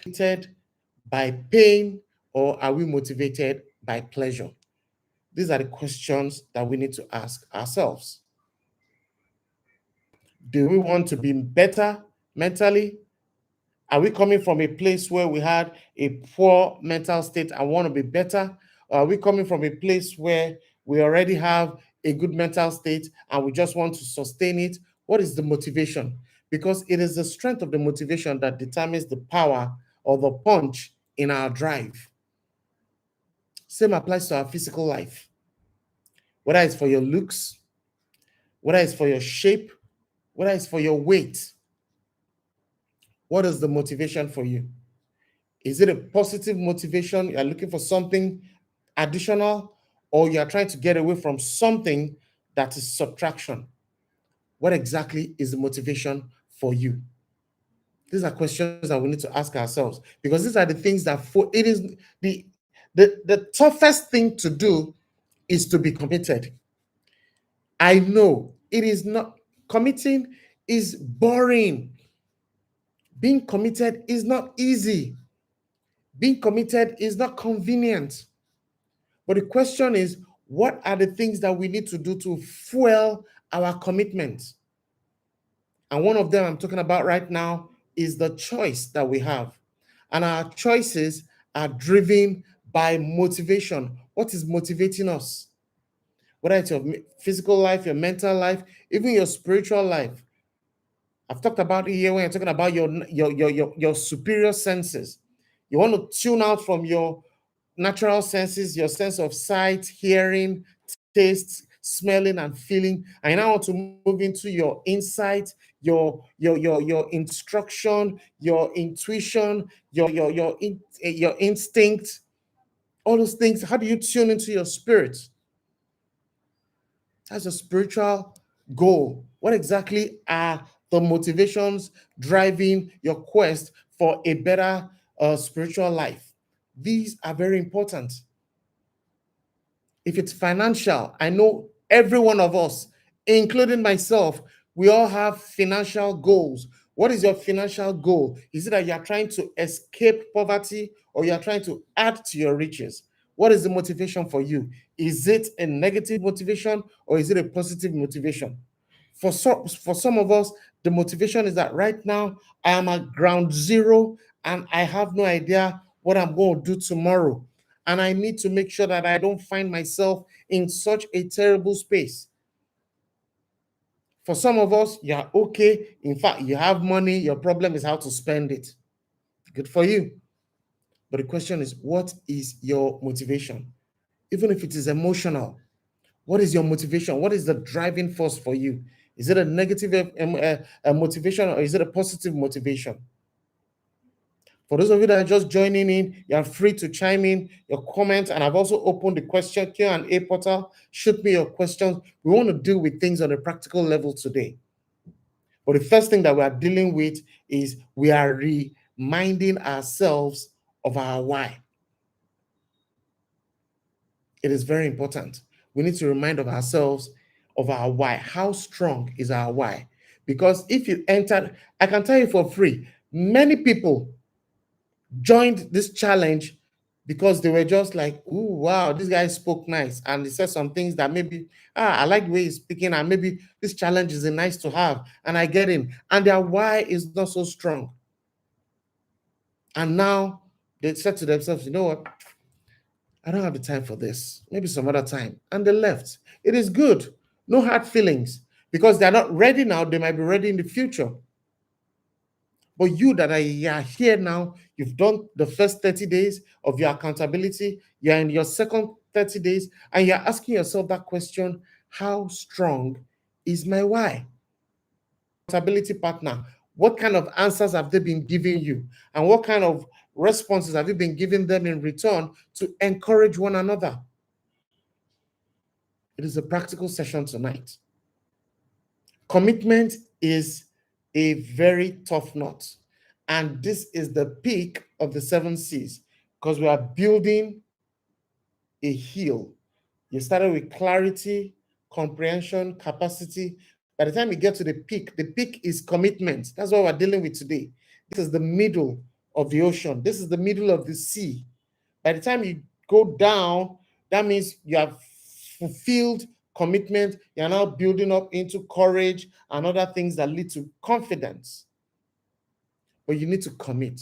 motivated by pain or are we motivated by pleasure? These are the questions that we need to ask ourselves. Do we want to be better mentally? Are we coming from a place where we had a poor mental state and want to be better? Or are we coming from a place where we already have a good mental state and we just want to sustain it? What is the motivation? Because it is the strength of the motivation that determines the power or the punch in our drive. Same applies to our physical life. Whether it's for your looks, whether it's for your shape, whether it's for your weight, what is the motivation for you? Is it a positive motivation? You're looking for something additional, or you're trying to get away from something that is subtraction? What exactly is the motivation for you? These are questions that we need to ask ourselves, because these are the things that it is the toughest thing to do is to be committed. I know it is not, committing is boring. Being committed is not easy. Being committed is not convenient. But the question is, what are the things that we need to do to fuel our commitment? And one of them I'm talking about right now is the choice that we have. And our choices are driven by motivation. What is motivating us? Whether it's your physical life, your mental life, even your spiritual life. I've talked about it here when you're talking about your superior senses. You want to tune out from your natural senses, your sense of sight, hearing, taste, smelling, and feeling. And now want to move into your insight, your instruction, your intuition, your instinct, all those things. How do you tune into your spirit? That's a spiritual goal. What exactly are the motivations driving your quest for a better spiritual life? These are very important. If it's financial, I know every one of us, including myself, we all have financial goals. What is your financial goal? Is it that you're trying to escape poverty or you're trying to add to your riches? What is the motivation for you? Is it a negative motivation or is it a positive motivation? For some of us, the motivation is that right now I am at ground zero and I have no idea what I'm going to do tomorrow. And I need to make sure that I don't find myself in such a terrible space. For some of us, you're okay. In fact, you have money. Your problem is how to spend it. Good for you. But the question is, what is your motivation? Even if it is emotional, what is your motivation? What is the driving force for you? Is it a negative motivation or is it a positive motivation? For those of you that are just joining in, you are free to chime in your comments. And I've also opened the question Q&A portal. Shoot me your questions. We want to deal with things on a practical level today. But the first thing that we are dealing with is we are reminding ourselves of our why. It is very important. We need to remind of ourselves of our why. How strong is our why? Because if you enter, I can tell you for free, many people joined this challenge because they were just like, oh, wow, this guy spoke nice. And he said some things that maybe, I like the way he's speaking, and maybe this challenge is a nice to have, and I get in. And their why is not so strong. And now they said to themselves, you know what? I don't have the time for this. Maybe some other time. And they left. It is good. No hard feelings. Because they're not ready now. They might be ready in the future. But you that are here now, you've done the first 30 days of your accountability. You're in your second 30 days. And you're asking yourself that question, how strong is my why? Accountability partner, what kind of answers have they been giving you? And what kind of responses have you been giving them in return to encourage one another? It is a practical session tonight. Commitment is a very tough nut. And this is the peak of the 7 C's because we are building a hill. You started with clarity, comprehension, capacity. By the time you get to the peak is commitment. That's what we're dealing with today. This is the middle of the ocean. This is the middle of the sea. By the time you go down, that means you have fulfilled commitment. You're now building up into courage and other things that lead to confidence. But you need to commit.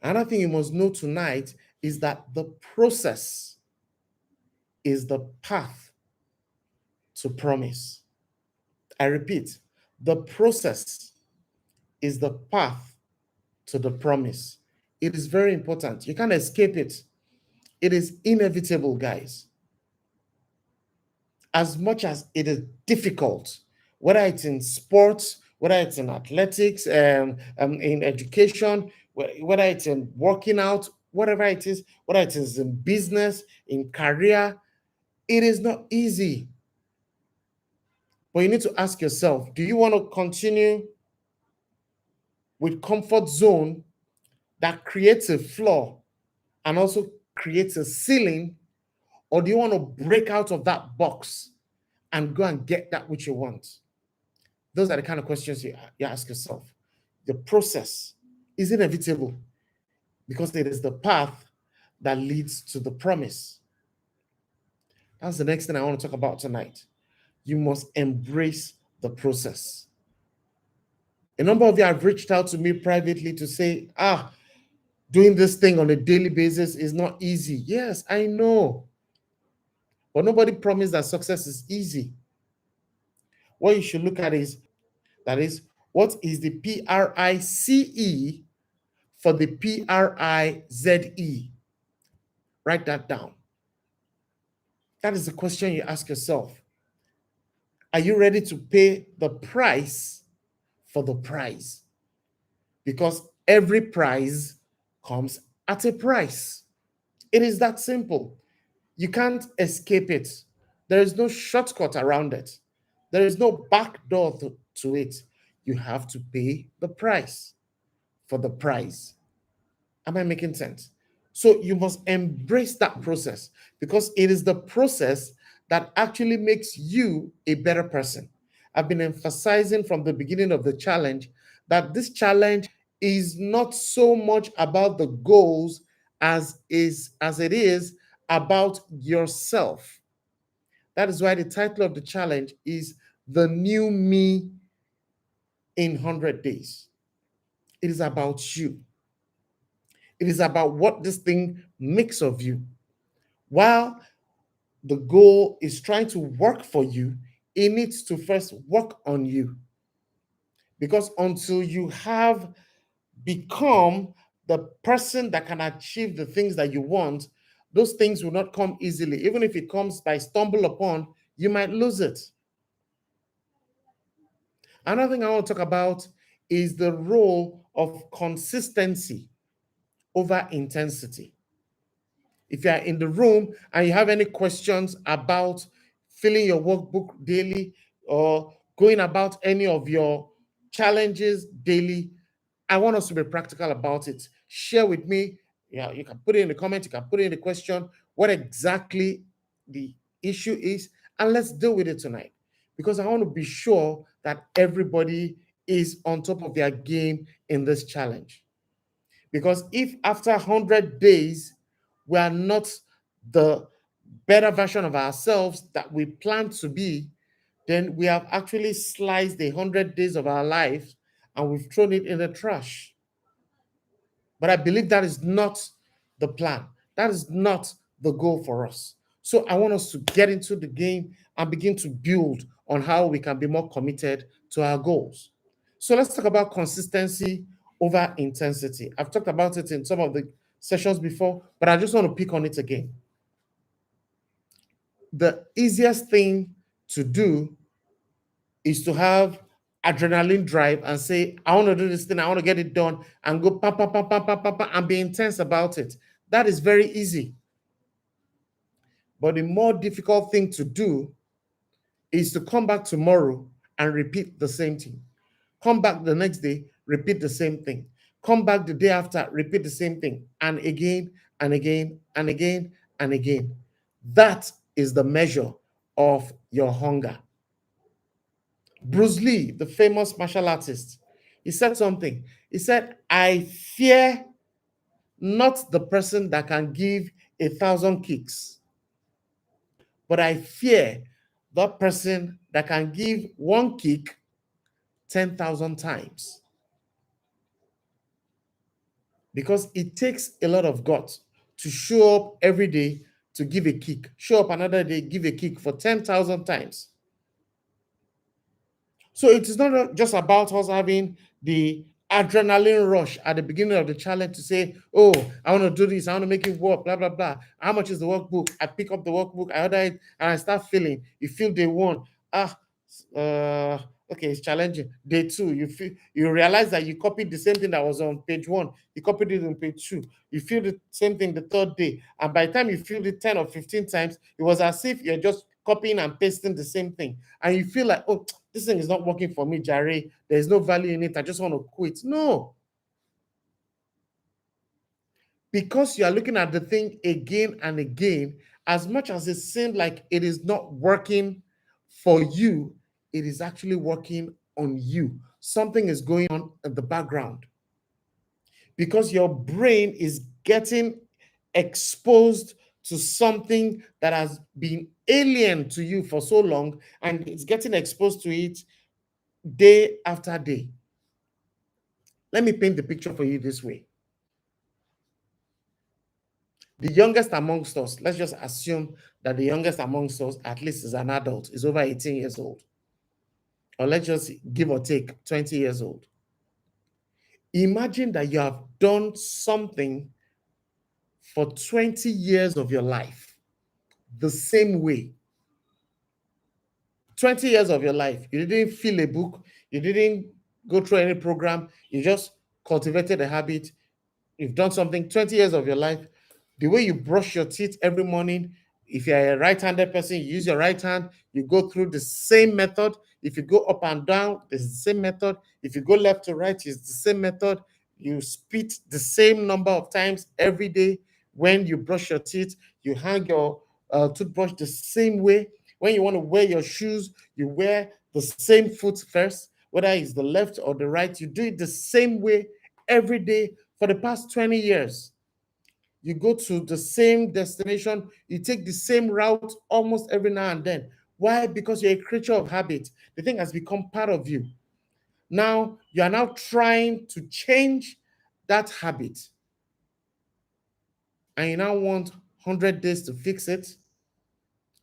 Another thing you must know tonight is that the process is the path to promise. I repeat, the process is the path to the promise. It is very important. You can't escape it. It is inevitable, guys. As much as it is difficult, whether it's in sports, whether it's in athletics, in education, whether it's in working out, whatever it is, whether it is in business, in career, it is not easy. But you need to ask yourself, do you want to continue with comfort zone that creates a floor and also creates a ceiling, or do you want to break out of that box and go and get that which you want? Those are the kind of questions you ask yourself. The process is inevitable because it is the path that leads to the promise. That's the next thing I want to talk about tonight. You must embrace the process. A number of you have reached out to me privately to say, doing this thing on a daily basis is not easy. Yes, I know. But nobody promised that success is easy. What you should look at is, that is, what is the PRICE for the PRIZE? Write that down. That is the question you ask yourself. Are you ready to pay the price for the prize? Because every prize comes at a price. It is that simple. You can't escape it. There is no shortcut around it. There is no back door to it. You have to pay the price for the prize. Am I making sense? So you must embrace that process because it is the process that actually makes you a better person. I've been emphasizing from the beginning of the challenge that this challenge is not so much about the goals as it is about yourself. That is why the title of the challenge is The New Me in 100 Days. It is about you. It is about what this thing makes of you. While the goal is trying to work for you, it needs to first work on you. Because until you have become the person that can achieve the things that you want, those things will not come easily. Even if it comes by stumble upon, you might lose it. Another thing I want to talk about is the role of consistency over intensity. If you are in the room and you have any questions about filling your workbook daily or going about any of your challenges daily, I want us to be practical about it. Share with me. Yeah, you can put it in the comment, you can put it in the question, what exactly the issue is, and let's deal with it tonight. Because I want to be sure that everybody is on top of their game in this challenge. Because if after 100 days, we are not the better version of ourselves that we plan to be, then we have actually sliced the 100 days of our life and we've thrown it in the trash. But I believe that is not the plan. That is not the goal for us. So I want us to get into the game and begin to build on how we can be more committed to our goals. So let's talk about consistency over intensity. I've talked about it in some of the sessions before, but I just want to pick on it again. The easiest thing to do is to have adrenaline drive and say, I want to do this thing, I want to get it done, and go pa pa pa pa pa pa pa and be intense about it. That is very easy. But the more difficult thing to do is to come back tomorrow and repeat the same thing. Come back the next day, repeat the same thing. Come back the day after, repeat the same thing. And again, and again, and again, and again. That is the measure of your hunger. Bruce Lee, the famous martial artist, He said something. He said, I fear not the person that can give 1,000 kicks, but I fear that person that can give one kick 10,000 times. Because it takes a lot of guts to show up every day to give a kick, show up another day, give a kick for 10,000 times. So it is not just about us having the adrenaline rush at the beginning of the challenge to say, oh, I want to do this, I want to make it work, blah, blah, blah. How much is the workbook? I pick up the workbook, I order it, and I start feeling. You feel day one, ah, uh, okay, it's challenging. Day two, you realize that you copied the same thing that was on page one, you copied it on page two. You feel the same thing the third day. And by the time you feel it 10 or 15 times, it was as if you're just copying and pasting the same thing. And you feel like, oh, this thing is not working for me, Jare. There's no value in it. I just want to quit. No. Because you are looking at the thing again and again, as much as it seems like it is not working for you, it is actually working on you. Something is going on in the background because your brain is getting exposed to something that has been alien to you for so long, and it's getting exposed to it day after day. Let me paint the picture for you this way. The youngest amongst us, let's just assume that the youngest amongst us at least is an adult, is over 18 years old. Or let's just give or take 20 years old. Imagine that you have done something for 20 years of your life the same way. 20 years of your life, you didn't fill a book, you didn't go through any program, you just cultivated a habit. You've done something 20 years of your life. The way you brush your teeth every morning, if you're a right-handed person, you use your right hand, you go through the same method. If you go up and down, it's the same method. If you go left to right, it's the same method. You spit the same number of times every day. When you brush your teeth, you hang your toothbrush the same way. When you want to wear your shoes, you wear the same foot first, whether it's the left or the right. You do it the same way every day for the past 20 years. You go to the same destination, you take the same route almost every now and then. Why? Because you're a creature of habit. The thing has become part of you. Now, you are now trying to change that habit. And you now want 100 days to fix it.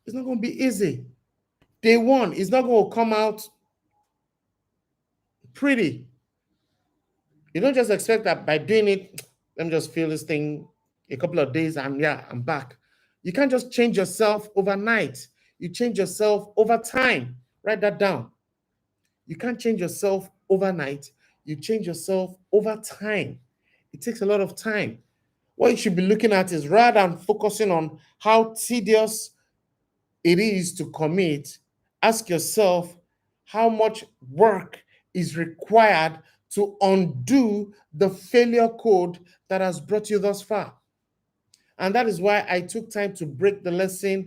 It's not going to be easy. Day one is not going to come out pretty. You don't just expect that by doing it, let me just feel this thing a couple of days and yeah, I'm back. You can't just change yourself overnight. You change yourself over time. Write that down. You can't change yourself overnight. You change yourself over time. It takes a lot of time. What you should be looking at is rather than focusing on how tedious it is to commit, ask yourself how much work is required to undo the failure code that has brought you thus far. And that is why I took time to break the lesson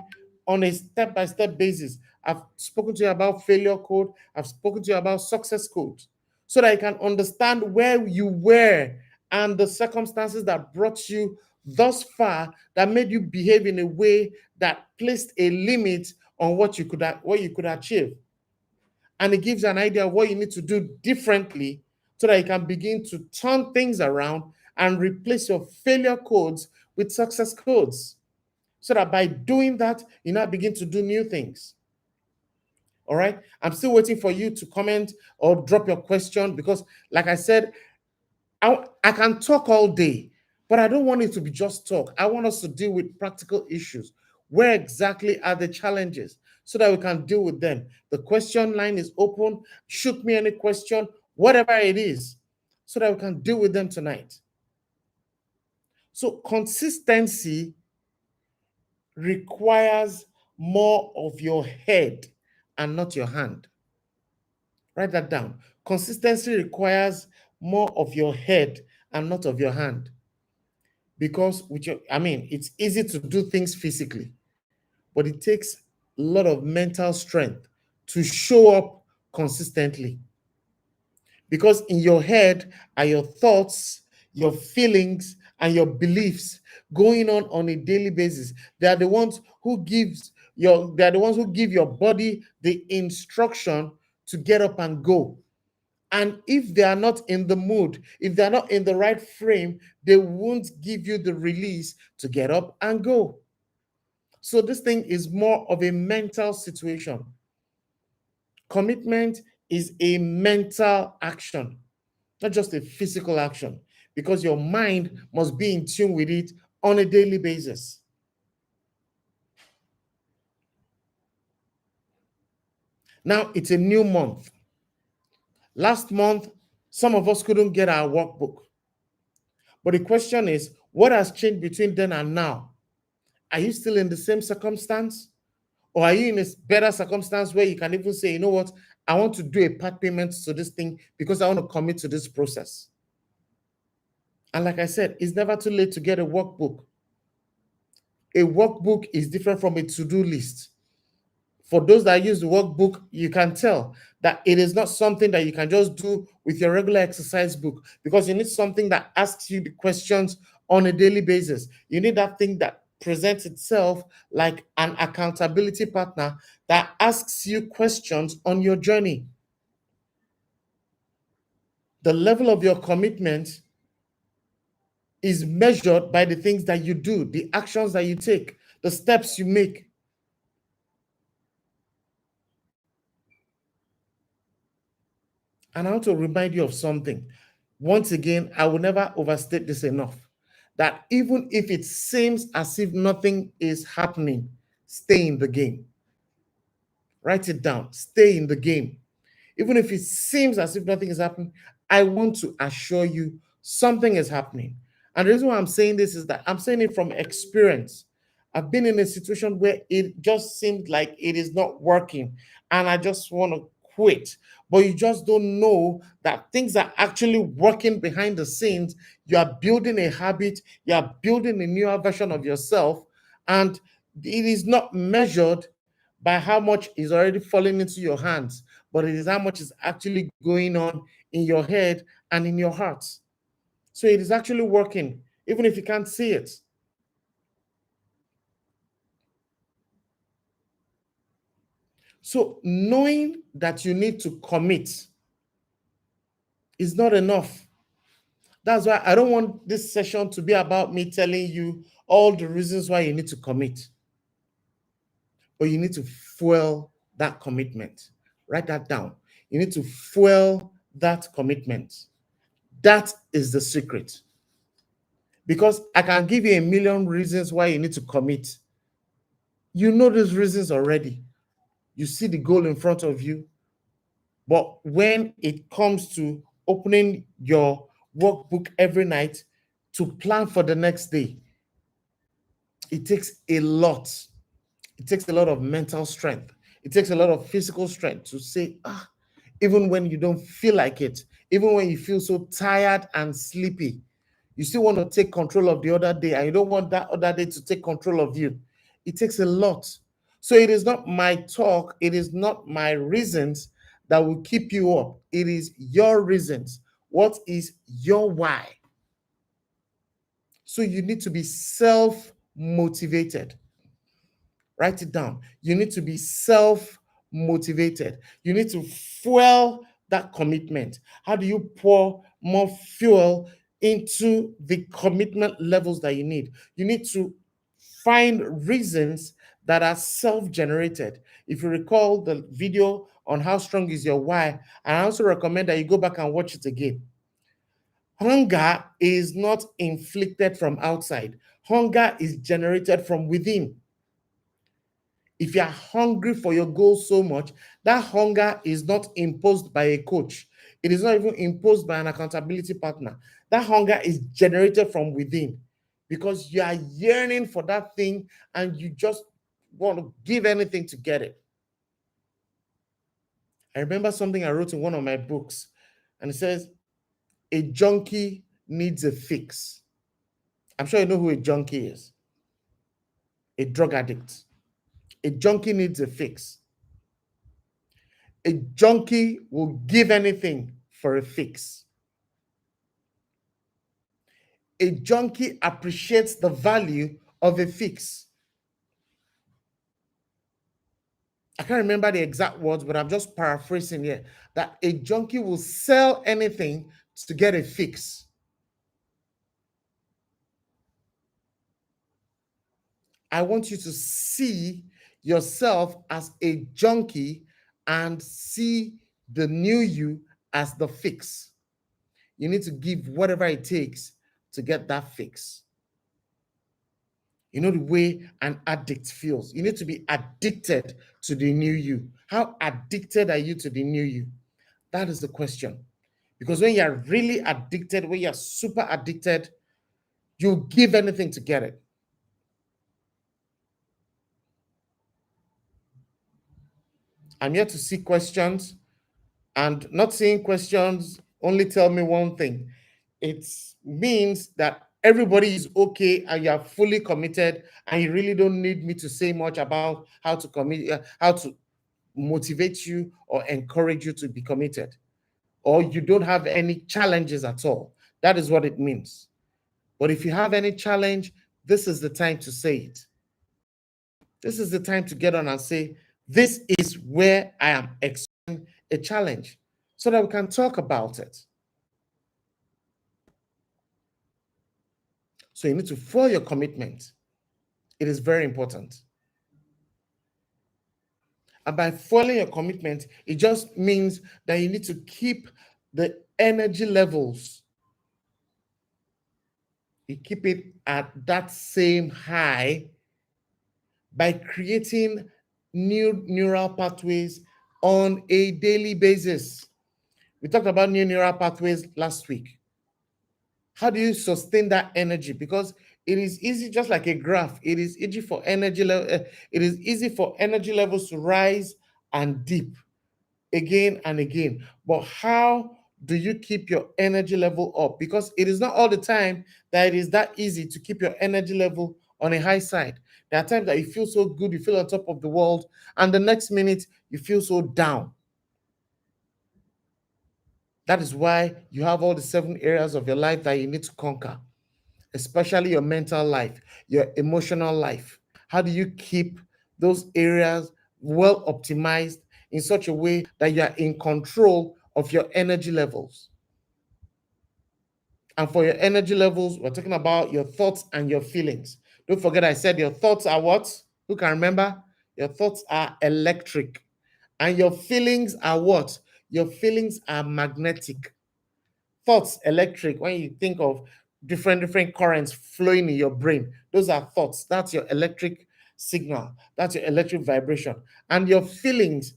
on a step-by-step basis. I've spoken to you about failure code. I've spoken to you about success code so that you can understand where you were and the circumstances that brought you thus far that made you behave in a way that placed a limit on what you could achieve. And it gives an idea of what you need to do differently so that you can begin to turn things around and replace your failure codes with success codes. So that by doing that, you now begin to do new things. All right. I'm still waiting for you to comment or drop your question because, like I said, I can talk all day, but I don't want it to be just talk. I want us to deal with practical issues. Where exactly are the challenges so that we can deal with them? The question line is open. Shoot me any question, whatever it is, so that we can deal with them tonight. So consistency requires more of your head and not your hand. Write that down. Consistency requires more of your head and not of your hand. Because it's easy to do things physically, but it takes a lot of mental strength to show up consistently. because in your head are your thoughts, your feelings, and your beliefs going on a daily basis. They are the ones who they are the ones who give your body the instruction to get up and go. And if they are not in the mood, if they are not in the right frame, they won't give you the release to get up and go. So this thing is more of a mental situation. Commitment is a mental action, not just a physical action, because your mind must be in tune with it on a daily basis. Now it's a new month. Last month, some of us couldn't get our workbook. But the question is, what has changed between then and now? Are you still in the same circumstance? Or are you in a better circumstance where you can even say, you know what, I want to do a part payment to this thing because I want to commit to this process? And like I said, it's never too late to get a workbook. A workbook is different from a to-do list. For those that use the workbook, you can tell that it is not something that you can just do with your regular exercise book, because you need something that asks you the questions on a daily basis. You need that thing that presents itself like an accountability partner that asks you questions on your journey. The level of your commitment is measured by the things that you do, the actions that you take, the steps you make. And I want to remind you of something. Once again, I will never overstate this enough, that even if it seems as if nothing is happening, stay in the game. Write it down. Stay in the game. Even if it seems as if nothing is happening, I want to assure you something is happening. And the reason why I'm saying this is that I'm saying it from experience. I've been in a situation where it just seemed like it is not working and I just want to quit. But you just don't know that things are actually working behind the scenes. You are building a habit, you are building a newer version of yourself, and it is not measured by how much is already falling into your hands, but it is how much is actually going on in your head and in your heart. So it is actually working, even if you can't see it. So knowing that you need to commit is not enough. That's why I don't want this session to be about me telling you all the reasons why you need to commit, but you need to fuel that commitment. Write that down. You need to fuel that commitment. That is the secret. Because I can give you a million reasons why you need to commit. You know those reasons already. You see the goal in front of you. But when it comes to opening your workbook every night to plan for the next day, it takes a lot. It takes a lot of mental strength. It takes a lot of physical strength to say, even when you don't feel like it, even when you feel so tired and sleepy, you still want to take control of the other day and you don't want that other day to take control of you. It takes a lot. So it is not my talk, it is not my reasons that will keep you up. It is your reasons. What is your why? So you need to be self motivated. Write it down. You need to be self motivated. You need to fuel that commitment. How do you pour more fuel into the commitment levels that you need? You need to find reasons that are self generated. If you recall the video on how strong is your why, I also recommend that you go back and watch it again. Hunger is not inflicted from outside, hunger is generated from within. If you are hungry for your goal so much, that hunger is not imposed by a coach. It is not even imposed by an accountability partner. That hunger is generated from within because you are yearning for that thing and you just want to give anything to get it. I remember something I wrote in one of my books, and it says, a junkie needs a fix. I'm sure you know who a junkie is. A drug addict. A junkie needs a fix. A junkie will give anything for a fix. A junkie appreciates the value of a fix. I can't remember the exact words, but I'm just paraphrasing here, that a junkie will sell anything to get a fix. I want you to see yourself as a junkie and see the new you as the fix. You need to give whatever it takes to get that fix. You know the way an addict feels. You need to be addicted to the new you. How addicted are you to the new you? That is the question. Because when you're really addicted, when you're super addicted, you'll give anything to get it. I'm here to see questions, and not seeing questions only tell me one thing. It means that everybody is okay and you are fully committed, and you really don't need me to say much about how to commit, how to motivate you or encourage you to be committed, or you don't have any challenges at all. That is what it means. But if you have any challenge, this is the time to say it. This is the time to get on and say, this is where I am experiencing a challenge, so that we can talk about it. So you need to follow your commitment. It is very important. And by following your commitment, it just means that you need to keep the energy levels. You keep it at that same high by creating new neural pathways on a daily basis. We talked about new neural pathways last week. How do you sustain that energy? Because it is easy, just like a graph. It is easy for energy it is easy for energy levels to rise and dip again and again. But how do you keep your energy level up? Because it is not all the time that it is that easy to keep your energy level on a high side. There are times that you feel so good, you feel on top of the world, and the next minute you feel so down. That is why you have all the 7 areas of your life that you need to conquer, especially your mental life, your emotional life. How do you keep those areas well optimized in such a way that you are in control of your energy levels? And for your energy levels, we're talking about your thoughts and your feelings. Don't forget, I said your thoughts are what? Who can remember? Your thoughts are electric. And your feelings are what? Your feelings are magnetic. Thoughts, electric. When you think of different currents flowing in your brain, those are thoughts. That's your electric signal. That's your electric vibration. And your feelings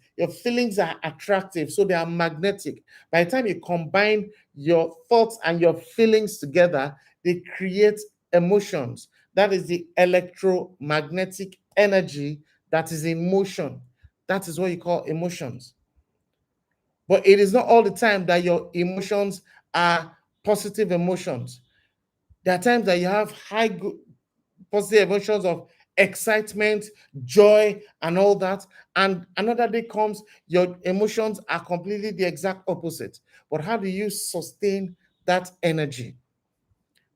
are attractive, so they are magnetic. By the time you combine your thoughts and your feelings together, they create emotions. That is the electromagnetic energy that is in motion. That is what you call emotions. But it is not all the time that your emotions are positive emotions. There are times that you have positive emotions of excitement, joy, and all that. And another day comes, your emotions are completely the exact opposite. But how do you sustain that energy?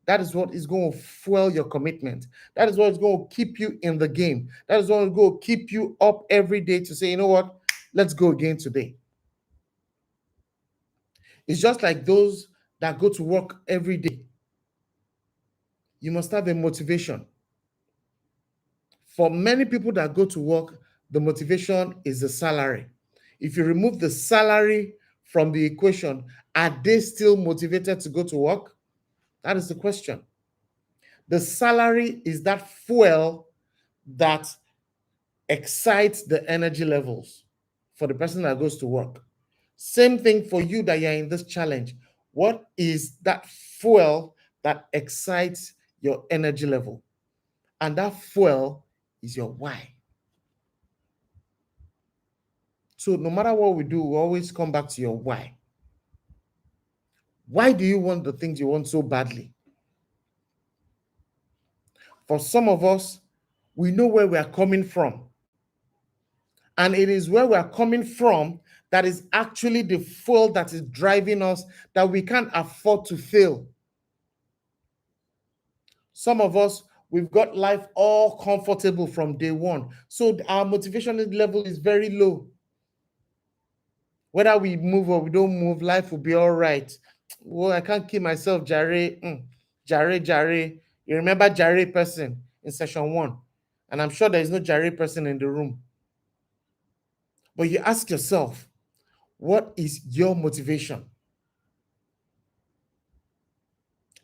That is what is going to fuel your commitment. That is what is going to keep you in the game. That is what is going to keep you up every day to say, you know what, let's go again today. It's just like those that go to work every day. You must have a motivation. For many people that go to work, the motivation is the salary. If you remove the salary from the equation, are they still motivated to go to work? That is the question. The salary is that fuel that excites the energy levels for the person that goes to work. Same thing for you that you're in this challenge. What is that fuel that excites your energy level? And that fuel is your why. So no matter what we do, we always come back to your why. Why do you want the things you want so badly? For some of us, we know where we are coming from. And it is where we are coming from that is actually the fuel that is driving us, that we can't afford to fail. Some of us, we've got life all comfortable from day one. So our motivation level is very low. Whether we move or we don't move, life will be all right. Well, I can't keep myself, Jare. Jare, Jare. You remember Jare person in session one? And I'm sure there is no Jare person in the room. But you ask yourself, what is your motivation?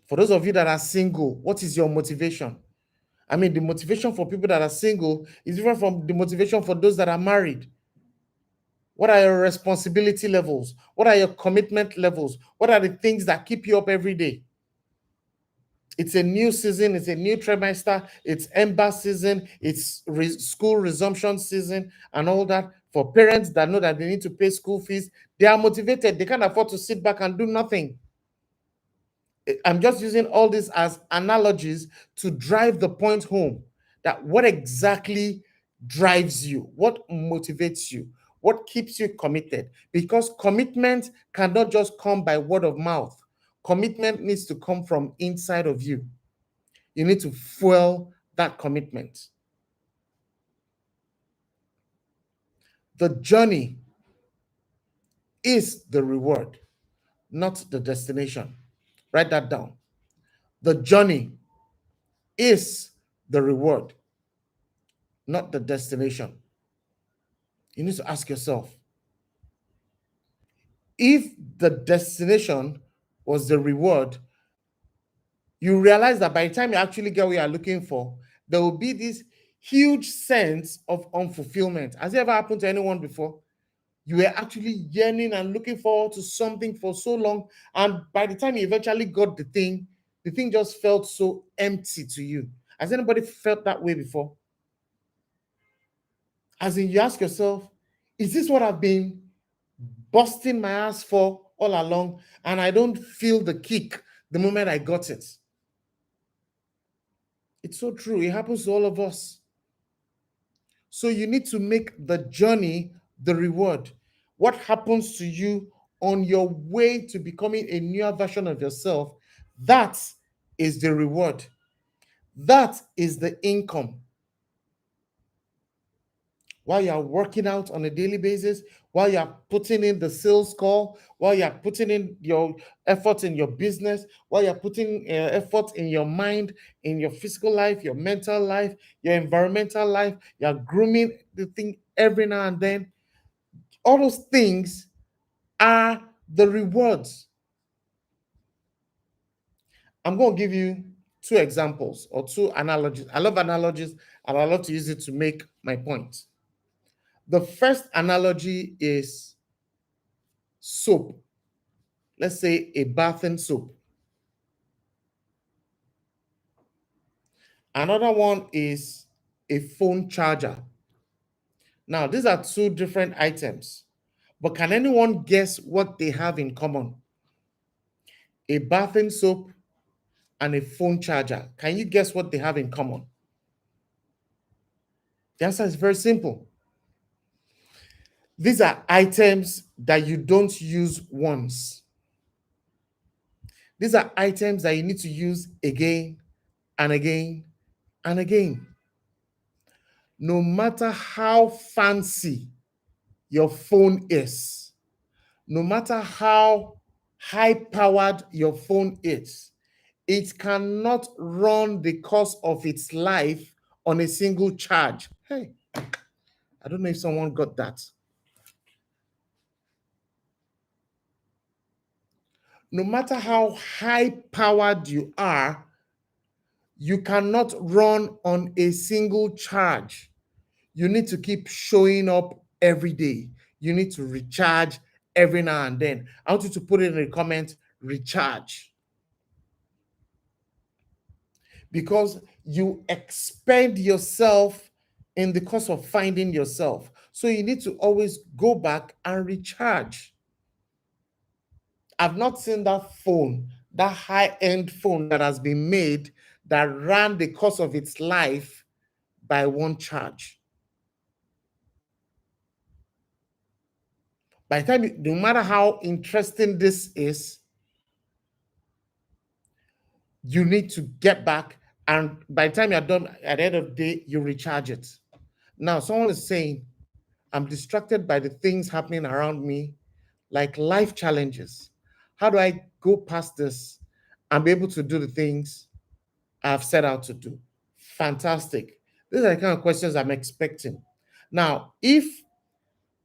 For those of you that are single, what is your motivation? I mean, the motivation for people that are single is different from the motivation for those that are married. What are your responsibility levels? What are your commitment levels? What are the things that keep you up every day? It's a new season, it's a new trimester, it's ember season, it's school resumption season, and all that. For parents that know that they need to pay school fees, they are motivated. They can't afford to sit back and do nothing. I'm just using all this as analogies to drive the point home that what exactly drives you, what motivates you, what keeps you committed. Because commitment cannot just come by word of mouth. Commitment needs to come from inside of you. You need to fuel that commitment. The journey is the reward, not the destination. Write that down. The journey is the reward, not the destination. You need to ask yourself, if the destination was the reward, you realize that by the time you actually get what you are looking for, there will be this huge sense of unfulfillment. Has it ever happened to anyone before? You were actually yearning and looking forward to something for so long, and by the time you eventually got the thing just felt so empty to you. Has anybody felt that way before? As in, you ask yourself, is this what I've been busting my ass for all along, and I don't feel the kick the moment I got it? It's so true. It happens to all of us. So you need to make the journey the reward. What happens to you on your way to becoming a newer version of yourself, that is the reward. That is the income. While you're working out on a daily basis, while you're putting in the sales call, while you're putting in your effort in your business, while you're putting effort in your mind, in your physical life, your mental life, your environmental life, you're grooming the thing every now and then. All those things are the rewards. I'm going to give you two examples or two analogies. I love analogies and I love to use it to make my point. The first analogy is soap. Let's say a bathing soap. Another one is a phone charger. Now, these are two different items, but can anyone guess what they have in common? A bathing soap and a phone charger. Can you guess what they have in common? The answer is very simple. These are items that you don't use once. These are items that you need to use again and again and again. No matter how fancy your phone is, no matter how high powered your phone is, it cannot run the course of its life on a single charge. Hey, I don't know if someone got that. No matter how high powered you are, you cannot run on a single charge. You need to keep showing up every day. You need to recharge every now and then. I want you to put it in the comment, recharge. Because you expend yourself in the course of finding yourself. So you need to always go back and recharge. I've not seen that phone, that high-end phone that has been made that ran the course of its life by one charge. By the time, no matter how interesting this is, you need to get back. And by the time you're done, at the end of the day, you recharge it. Now, someone is saying, I'm distracted by the things happening around me, like life challenges. How do I go past this and be able to do the things I've set out to do? Fantastic. These are the kind of questions I'm expecting. Now, if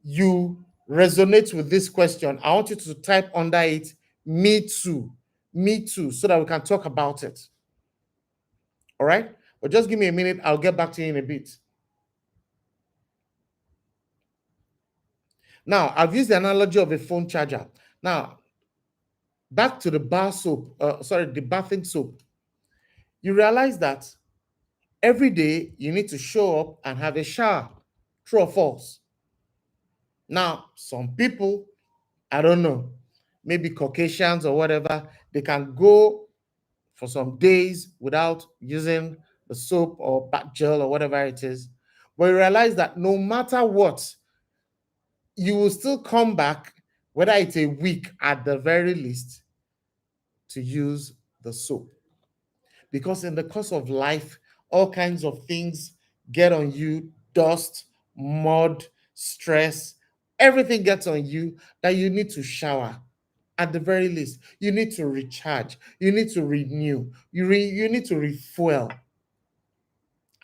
you resonate with this question, I want you to type under it, me too, so that we can talk about it. All right? But just give me a minute. I'll get back to you in a bit. Now, I've used the analogy of a phone charger. Now, back to the the bathing soap. You realize that every day you need to show up and have a shower. True or false? Now, some people, I don't know, maybe Caucasians or whatever, they can go for some days without using the soap or bath gel or whatever it is. But you realize that no matter what, you will still come back, whether it's a week at the very least, to use the soap. Because in the course of life, all kinds of things get on you: dust, mud, stress, everything gets on you that you need to shower. At the very least, you need to recharge, you need to renew, you need to refuel.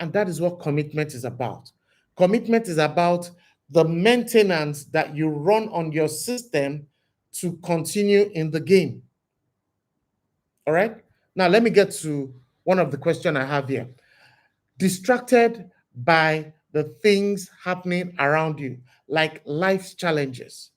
And that is what commitment is about. Commitment is about the maintenance that you run on your system to continue in the game. All right. Now, let me get to one of the questions I have here. Distracted by the things happening around you, like life's challenges.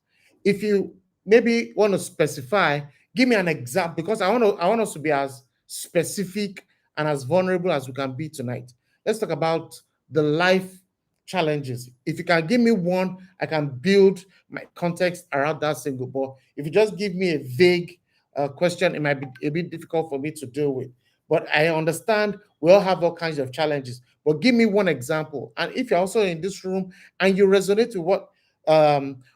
If you maybe want to specify, give me an example, because I want us to be as specific and as vulnerable as we can be tonight. Let's talk about the life challenges. If you can give me one, I can build my context around that single. But if you just give me a vague question, it might be a bit difficult for me to deal with. But I understand we all have all kinds of challenges. But give me one example. And if you're also in this room and you resonate with what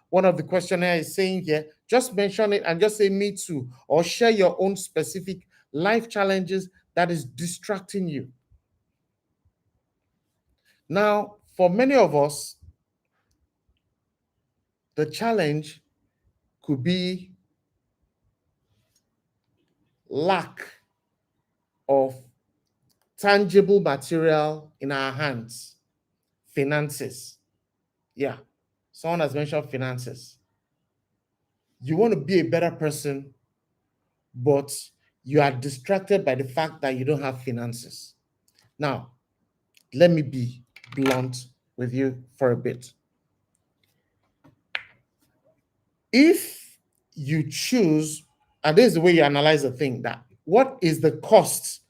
one of the questionnaire is saying here, just mention it and just say me too, or share your own specific life challenges that is distracting you. Now, for many of us, the challenge could be lack of tangible material in our hands, finances. Yeah, someone has mentioned finances. You want to be a better person, but you are distracted by the fact that you don't have finances. Now, let me be blunt with you for a bit. If you choose, and this is the way you analyze the thing, that what is the cost?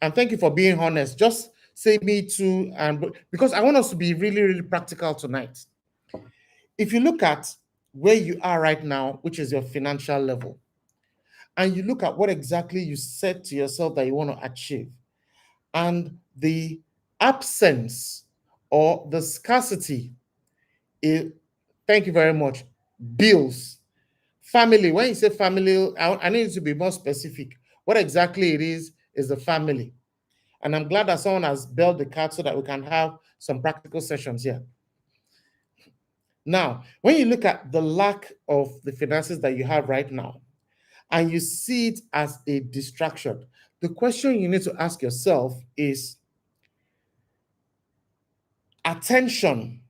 And thank you for being honest. Just say me too, and because I want us to be really, really practical tonight. If you look at where you are right now, which is your financial level, and you look at what exactly you said to yourself that you want to achieve, and the absence or the scarcity, thank you very much, bills, family. When you say family, I need to be more specific. What exactly it is the family. And I'm glad that someone has built the card so that we can have some practical sessions here. Now, when you look at the lack of the finances that you have right now, and you see it as a distraction, the question you need to ask yourself is, attention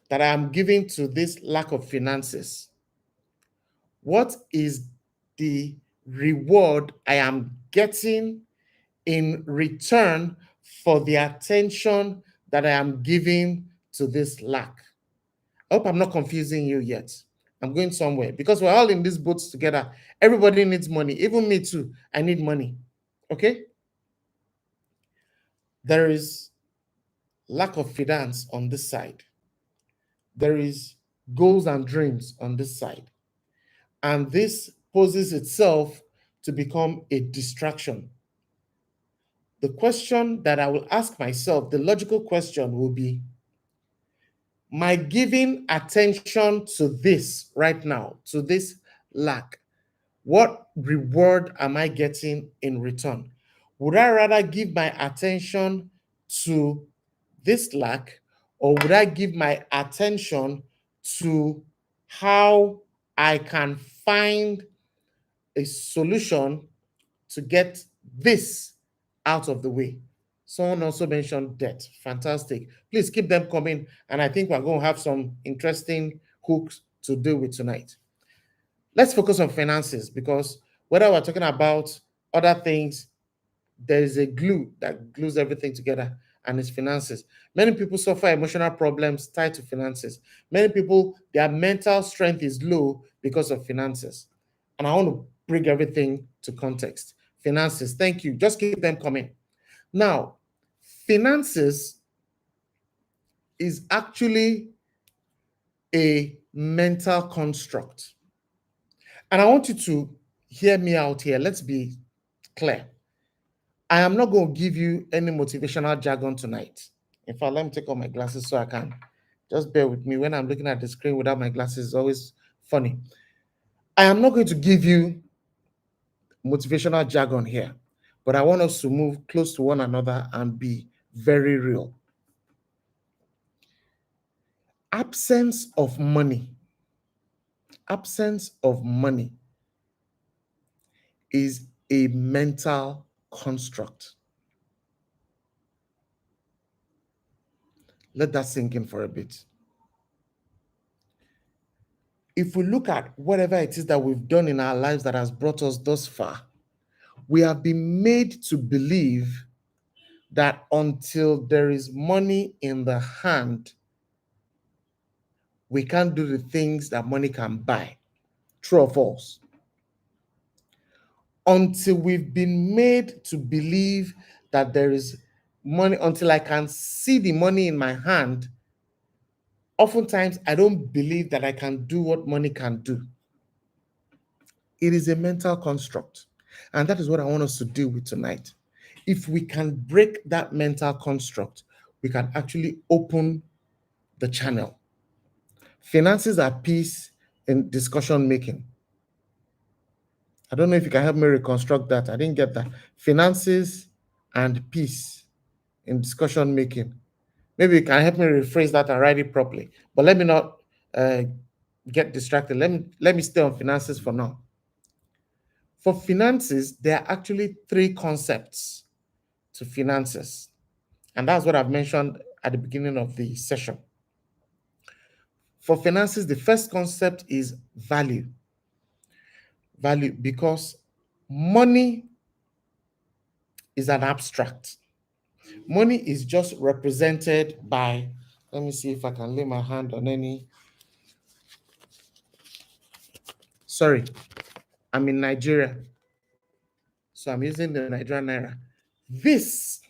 that I am giving to this lack of finances, what is the reward I am getting in return for the attention that I am giving to this lack? I hope I'm not confusing you yet. I'm going somewhere because we're all in these boats together. Everybody needs money, even me too. I need money. Okay? There is lack of finance on this side. There is goals and dreams on this side. And this poses itself to become a distraction. The question that I will ask myself, the logical question will be, My giving attention to this right now, to this lack, what reward am I getting in return? Would I rather give my attention to this lack, or would I give my attention to how I can find a solution to get this out of the way? Someone also mentioned debt. Fantastic. Please keep them coming. And I think we're going to have some interesting hooks to deal with tonight. Let's focus on finances, because whether we're talking about other things, there is a glue that glues everything together, and it's finances. Many people suffer emotional problems tied to finances. Many people, their mental strength is low because of finances. And I want to bring everything to context. Finances, thank you. Just keep them coming. Now, finances is actually a mental construct. And I want you to hear me out here. Let's be clear. I am not going to give you any motivational jargon tonight. In fact, let me take off my glasses so I can. Just bear with me. When I'm looking at the screen without my glasses, it's always funny. I am not going to give you motivational jargon here, but I want us to move close to one another and be very real. Absence of money. Absence of money is a mental construct. Let that sink in for a bit. If we look at whatever it is that we've done in our lives that has brought us thus far, we have been made to believe that until there is money in the hand, we can't do the things that money can buy. True or false? Until we've been made to believe that there is money, until I can see the money in my hand, oftentimes I don't believe that I can do what money can do. It is a mental construct. And that is what I want us to deal with tonight. If we can break that mental construct, we can actually open the channel. Finances are peace in discussion making. I don't know if you can help me reconstruct that. I didn't get that. Finances and peace in discussion making. Maybe you can help me rephrase that and write it properly. But let me not get distracted. Let me stay on finances for now. For finances, there are actually three concepts to finances. And that's what I've mentioned at the beginning of the session. For finances, the first concept is value. Value, because money is an abstract. Money is just represented by, let me see if I can lay my hand on any. Sorry, I'm in Nigeria. So I'm using the Nigerian Naira. This,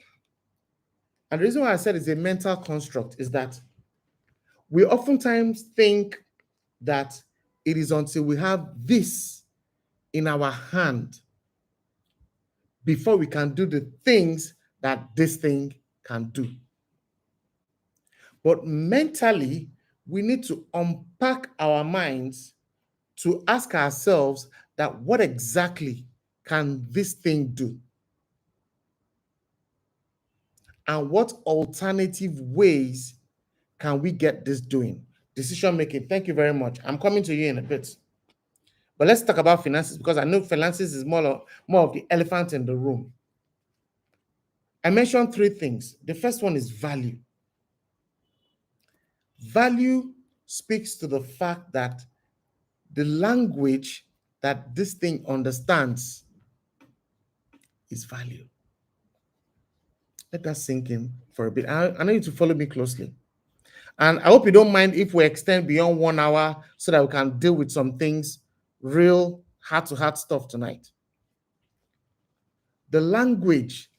and the reason why I said it's a mental construct is that we oftentimes think that it is until we have this in our hand before we can do the things that this thing can do. But mentally, we need to unpack our minds to ask ourselves that what exactly can this thing do? And what alternative ways can we get this doing? Decision making. Thank you very much. I'm coming to you in a bit. But let's talk about finances, because I know finances is more of the elephant in the room. I mentioned three things. The first one is value. Value speaks to the fact that the language that this thing understands is value. Let that sink in for a bit. I need you to follow me closely. And I hope you don't mind if we extend beyond 1 hour so that we can deal with some things, real heart-to-heart stuff tonight. The language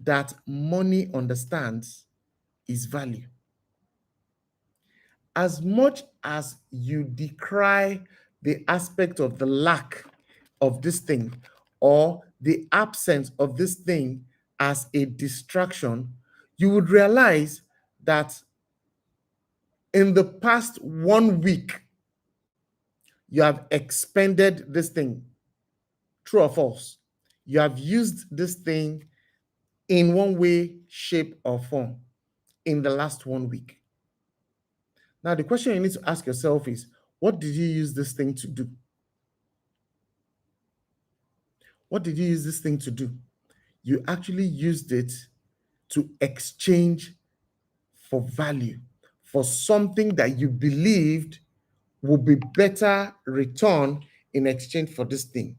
that money understands is value. As much as you decry the aspect of the lack of this thing or the absence of this thing as a distraction, you would realize that In the past 1 week, you have expended this thing. True or false? You have used this thing in one way, shape, or form in the last 1 week. Now, the question you need to ask yourself is, what did you use this thing to do? What did you use this thing to do? You actually used it to exchange for value, for something that you believed would be better return in exchange for this thing.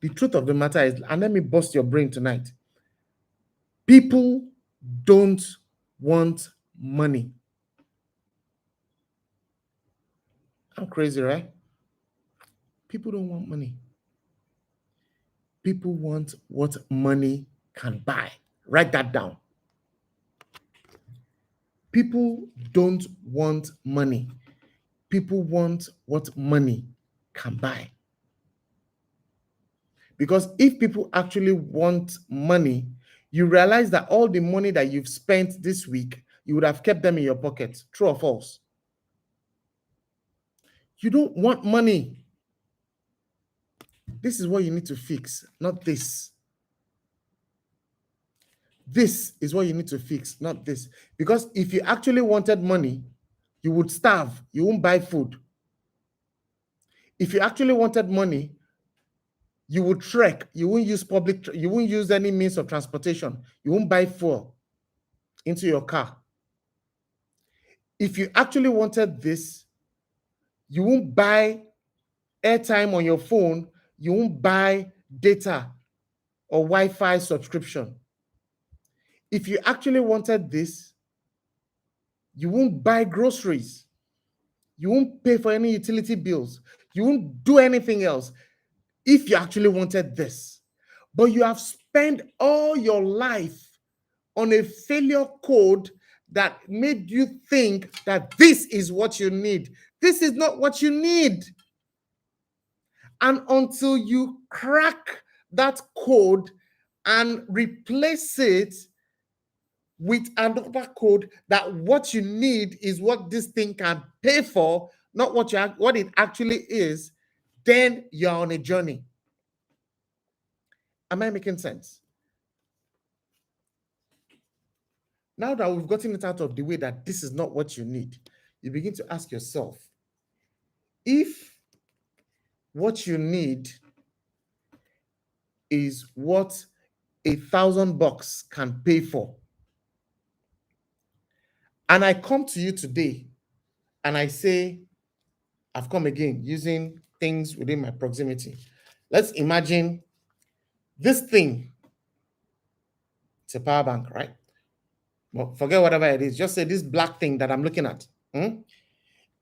The truth of the matter is, and let me bust your brain tonight, people don't want money. I'm crazy, right? People don't want money. People want what money can buy. Write that down. People don't want money. People want what money can buy. Because if people actually want money, you realize that all the money that you've spent this week, you would have kept them in your pocket. True or false? You don't want money. This is what you need to fix, not this. This is what you need to fix, not this. Because if you actually wanted money, you would starve. You won't buy food. If you actually wanted money, you would trek. You won't use you won't use any means of transportation. You won't buy fuel into your car. If you actually wanted this, you won't buy airtime on your phone. You won't buy data or Wi-Fi subscription. If you actually wanted this, you won't buy groceries. You won't pay for any utility bills. You won't do anything else if you actually wanted this. But you have spent all your life on a failure code that made you think that this is what you need. This is not what you need. And until you crack that code and replace it with another code that what you need is what this thing can pay for, not what it actually is, then you're on a journey. Am I making sense? Now that we've gotten it out of the way that this is not what you need, you begin to ask yourself, if what you need is what $1,000 can pay for, and I come to you today and I say, I've come again using things within my proximity. Let's imagine this thing, it's a power bank, right? Well, forget whatever it is. Just say this black thing that I'm looking at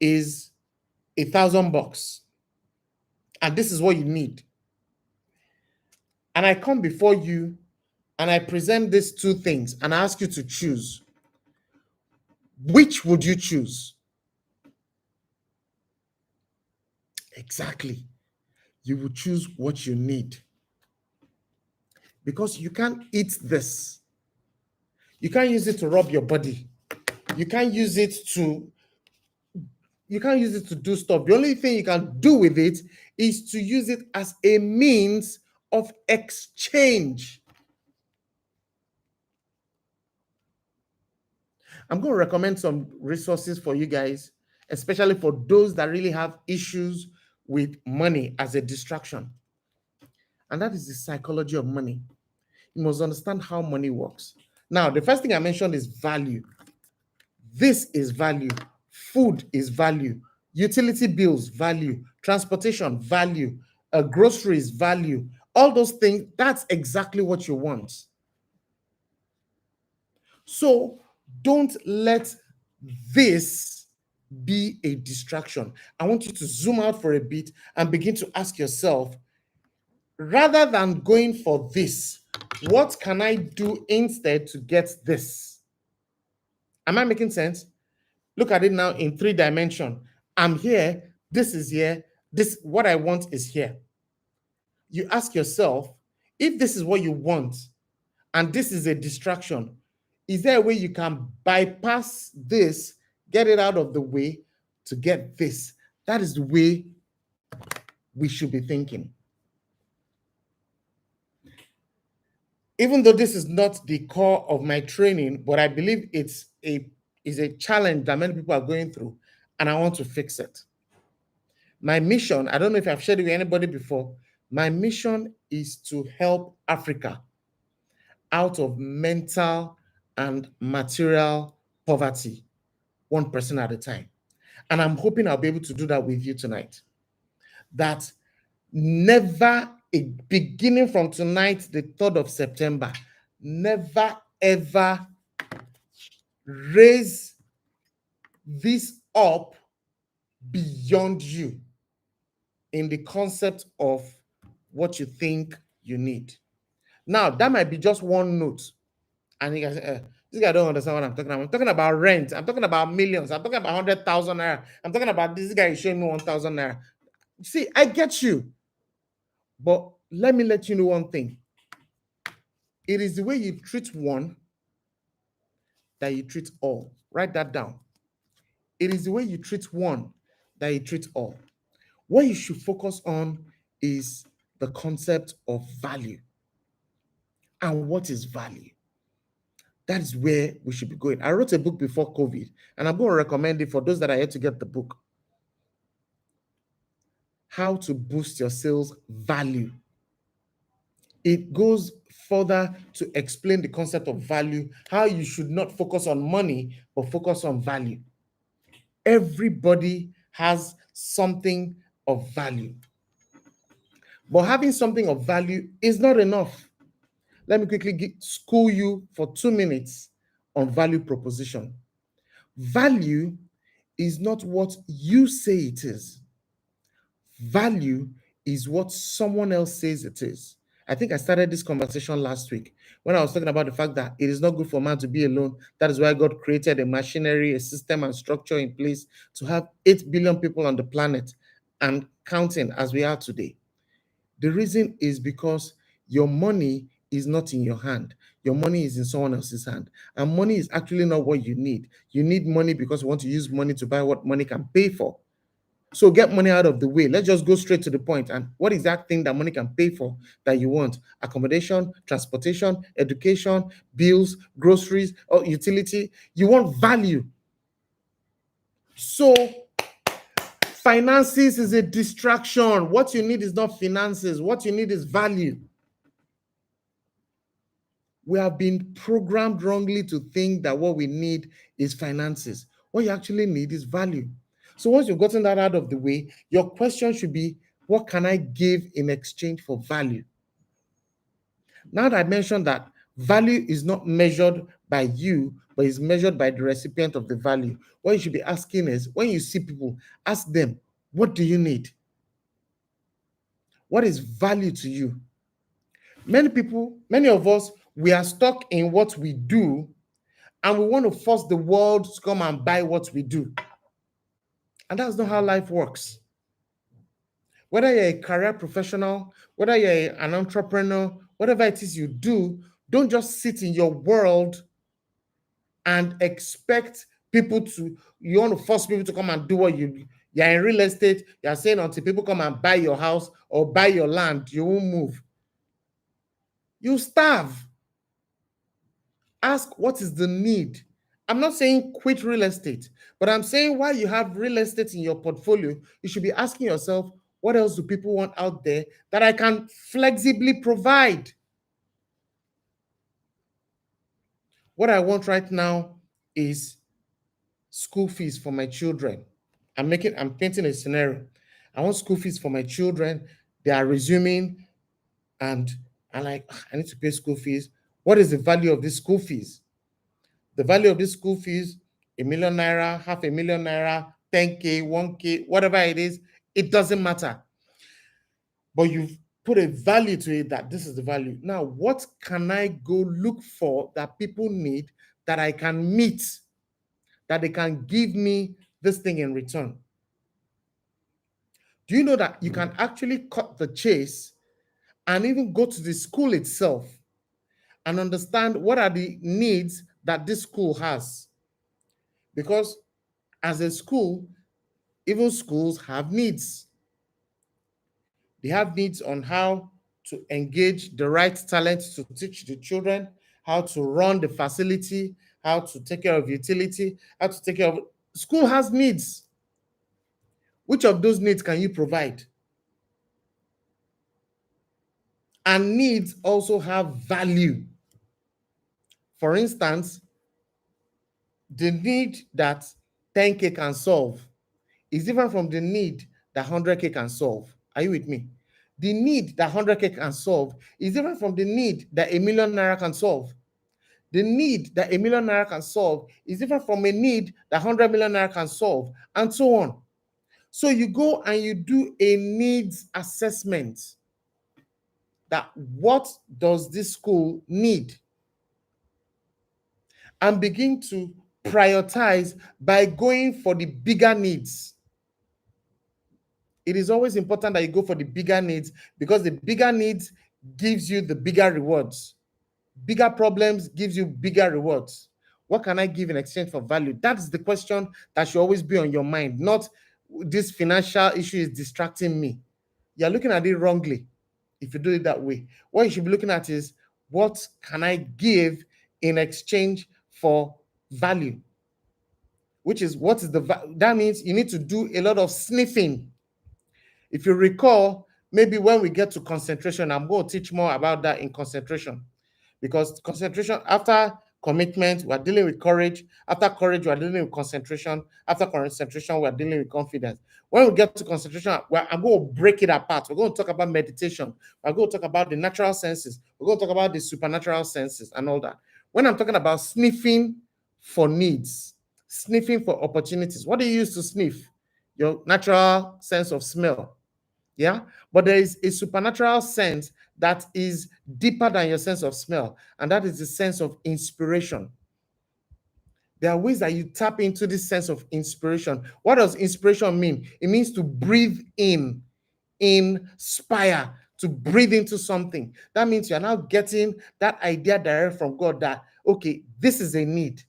is $1,000. And this is what you need. And I come before you and I present these two things and I ask you to choose. Which would you choose? Exactly. You would choose what you need. Because you can't eat this. You can't use it to rub your body. You can't use it to do stuff. The only thing you can do with it is to use it as a means of exchange. I'm going to recommend some resources for you guys, especially for those that really have issues with money as a distraction. And that is the psychology of money. You must understand how money works. Now, the first thing I mentioned is value. This is value. Food is value. Utility bills, value. Transportation, value. Groceries, value. All those things, that's exactly what you want. So don't let this be a distraction. I want you to zoom out for a bit and begin to ask yourself, rather than going for this, what can I do instead to get this? Am I making sense? Look at it now in 3 dimensions. I'm here, this is here, this, what I want is here. You ask yourself, if this is what you want and this is a distraction, is there a way you can bypass this, get it out of the way to get this. That is the way we should be thinking. Even though this is not the core of my training, but I believe it's a challenge that many people are going through, and I want to fix it. My mission, I don't know if I've shared it with anybody before, my mission is to help Africa out of mental and material poverty, one person at a time. And I'm hoping I'll be able to do that with you tonight. That never, beginning from tonight, the 3rd of September, never ever raise this up beyond you in the concept of what you think you need. Now, that might be just one note. And you guys say, this guy don't understand what I'm talking about. I'm talking about rent. I'm talking about millions. I'm talking about 100,000 naira. I'm talking about this guy is showing me 1,000 naira. See, I get you. But let me let you know one thing. It is the way you treat one that you treat all. Write that down. It is the way you treat one that you treat all. What you should focus on is the concept of value. And what is value? That is where we should be going. I wrote a book before COVID, and I'm going to recommend it for those that are yet to get the book. How to boost your sales value. It goes further to explain the concept of value, how you should not focus on money, but focus on value. Everybody has something of value. But having something of value is not enough. Let me quickly school you for 2 minutes on value proposition. Value is not what you say it is. Value is what someone else says it is. I think I started this conversation last week when I was talking about the fact that it is not good for man to be alone. That is why God created a machinery, a system, and structure in place to have 8 billion people on the planet and counting as we are today. The reason is because your money is not in your hand. Your money is in someone else's hand. And money is actually not what you need. You need money because you want to use money to buy what money can pay for. So get money out of the way. Let's just go straight to the point. And what is that thing that money can pay for that you want? Accommodation, transportation, education, bills, groceries, or utility. You want value. So finances is a distraction. What you need is not finances. What you need is value. We have been programmed wrongly to think that what we need is finances. What you actually need is value. So once you've gotten that out of the way, your question should be, what can I give in exchange for value? Now that I mentioned that value is not measured by you, but is measured by the recipient of the value, what you should be asking is, when you see people, ask them, what do you need? What is value to you? Many people, many of us, we are stuck in what we do, and we want to force the world to come and buy what we do. And that's not how life works. Whether you're a career professional, whether you're an entrepreneur, whatever it is you do, don't just sit in your world and expect people to, you want to force people to come and do what you do. You're in real estate, you're saying until people come and buy your house or buy your land, you won't move. You starve. Ask what is the need. I'm not saying quit real estate, but I'm saying while you have real estate in your portfolio, you should be asking yourself, what else do people want out there that I can flexibly provide? What I want right now is school fees for my children. I'm painting a scenario. I want school fees for my children. They are resuming, and I'm like, I need to pay school fees. What is the value of these school fees? The value of this school fees, 1 million naira, 500,000 naira, 10K, 1K, whatever it is, it doesn't matter. But you've put a value to it that this is the value. Now, what can I go look for that people need that I can meet, that they can give me this thing in return? Do you know that you can actually cut the chase and even go to the school itself and understand what are the needs that this school has? Because as a school, even schools have needs. They have needs on how to engage the right talent to teach the children, how to run the facility, how to take care of utility, how to take care of. School has needs. Which of those needs can you provide? And needs also have value. For instance, the need that 10K can solve is different from the need that 100K can solve. Are you with me? The need that 100K can solve is different from the need that a million naira can solve. The need that a million naira can solve is different from a need that 100 million naira can solve, and so on. So you go and you do a needs assessment, that what does this school need, and begin to prioritize by going for the bigger needs. It is always important that you go for the bigger needs, because the bigger needs gives you the bigger rewards. Bigger problems gives you bigger rewards. What can I give in exchange for value? That's the question that should always be on your mind, not this financial issue is distracting me. You're looking at it wrongly if you do it that way. What you should be looking at is, what can I give in exchange for value? Which is, what is the that means you need to do a lot of sniffing. If you recall, maybe when we get to concentration, I'm going to teach more about that in concentration. Because concentration, after commitment, we're dealing with courage. After courage, we're dealing with concentration. After concentration, we're dealing with confidence. When we get to concentration, I'm going to break it apart. We're going to talk about meditation. We're going to talk about the natural senses. We're going to talk about the supernatural senses and all that. When I'm talking about sniffing for needs, sniffing for opportunities, what do you use to sniff? Your natural sense of smell. Yeah, but there is a supernatural sense that is deeper than your sense of smell, and that is the sense of inspiration. There are ways that you tap into this sense of inspiration. What does inspiration mean? It means to breathe in, inspire, to breathe into something. That means you're now getting that idea direct from God that, okay, this is a need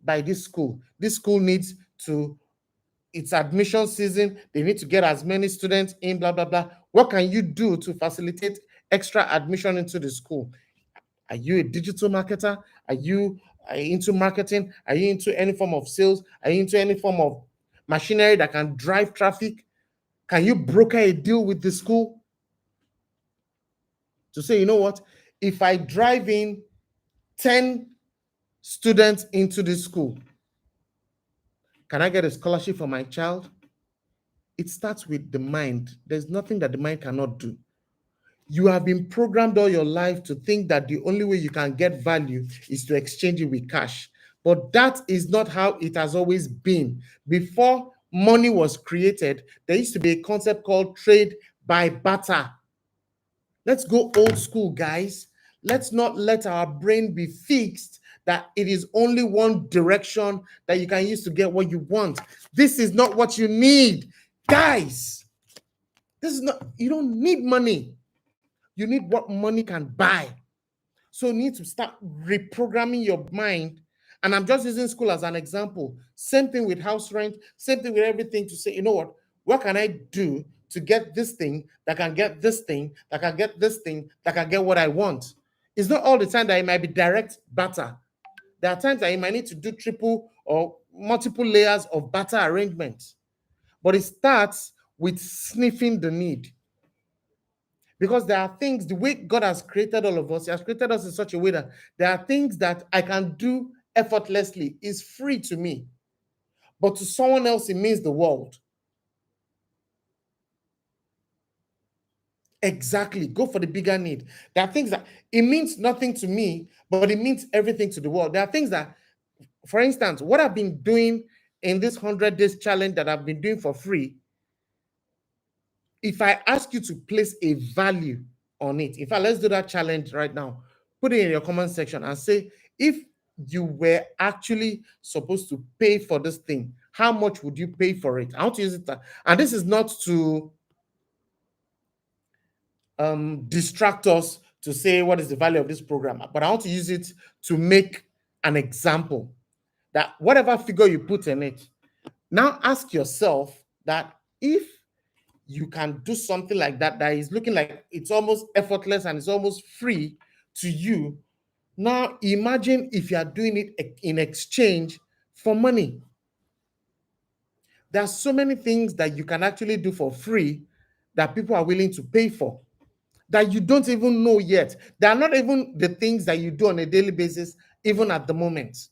by this school. This school needs to, it's admission season, they need to get as many students in, blah, blah, blah. What can you do to facilitate extra admission into the school? Are you a digital marketer? Are you into marketing? Are you into any form of sales? Are you into any form of machinery that can drive traffic? Can you broker a deal with the school to say, you know what, if I drive in 10 students into this school, can I get a scholarship for my child? It starts with the mind. There's nothing that the mind cannot do. You have been programmed all your life to think that the only way you can get value is to exchange it with cash. But that is not how it has always been. Before money was created, there used to be a concept called trade by barter. Let's go old school, guys. Let's not let our brain be fixed that it is only one direction that you can use to get what you want. This is not what you need, guys. This is not, you don't need money. You need what money can buy. So you need to start reprogramming your mind. And I'm just using school as an example. Same thing with house rent, same thing with everything, to say, you know what can I do to get this thing, that can get this thing, that can get this thing, that can get what I want? It's not all the time that it might be direct barter. There are times that you might need to do triple or multiple layers of barter arrangements. But it starts with sniffing the need. Because there are things, the way God has created all of us, He has created us in such a way that there are things that I can do effortlessly, is free to me. But to someone else, it means the world. Exactly. Go for the bigger need. There are things that it means nothing to me, but it means everything to the world. There are things that, for instance, what I've been doing in this 100 days challenge that I've been doing for free, if I ask you to place a value on it, in fact, let's do that challenge right now. Put it in your comment section and say, if you were actually supposed to pay for this thing, how much would you pay for it? I want to use it. And this is not to distract us to say what is the value of this program, but I want to use it to make an example that whatever figure you put in it, Now ask yourself that if you can do something like that, that is looking like it's almost effortless and it's almost free to you. Now imagine if you are doing it in exchange for money. There are so many things that you can actually do for free that people are willing to pay for that you don't even know yet. They are not even the things that you do on a daily basis, even at the moment.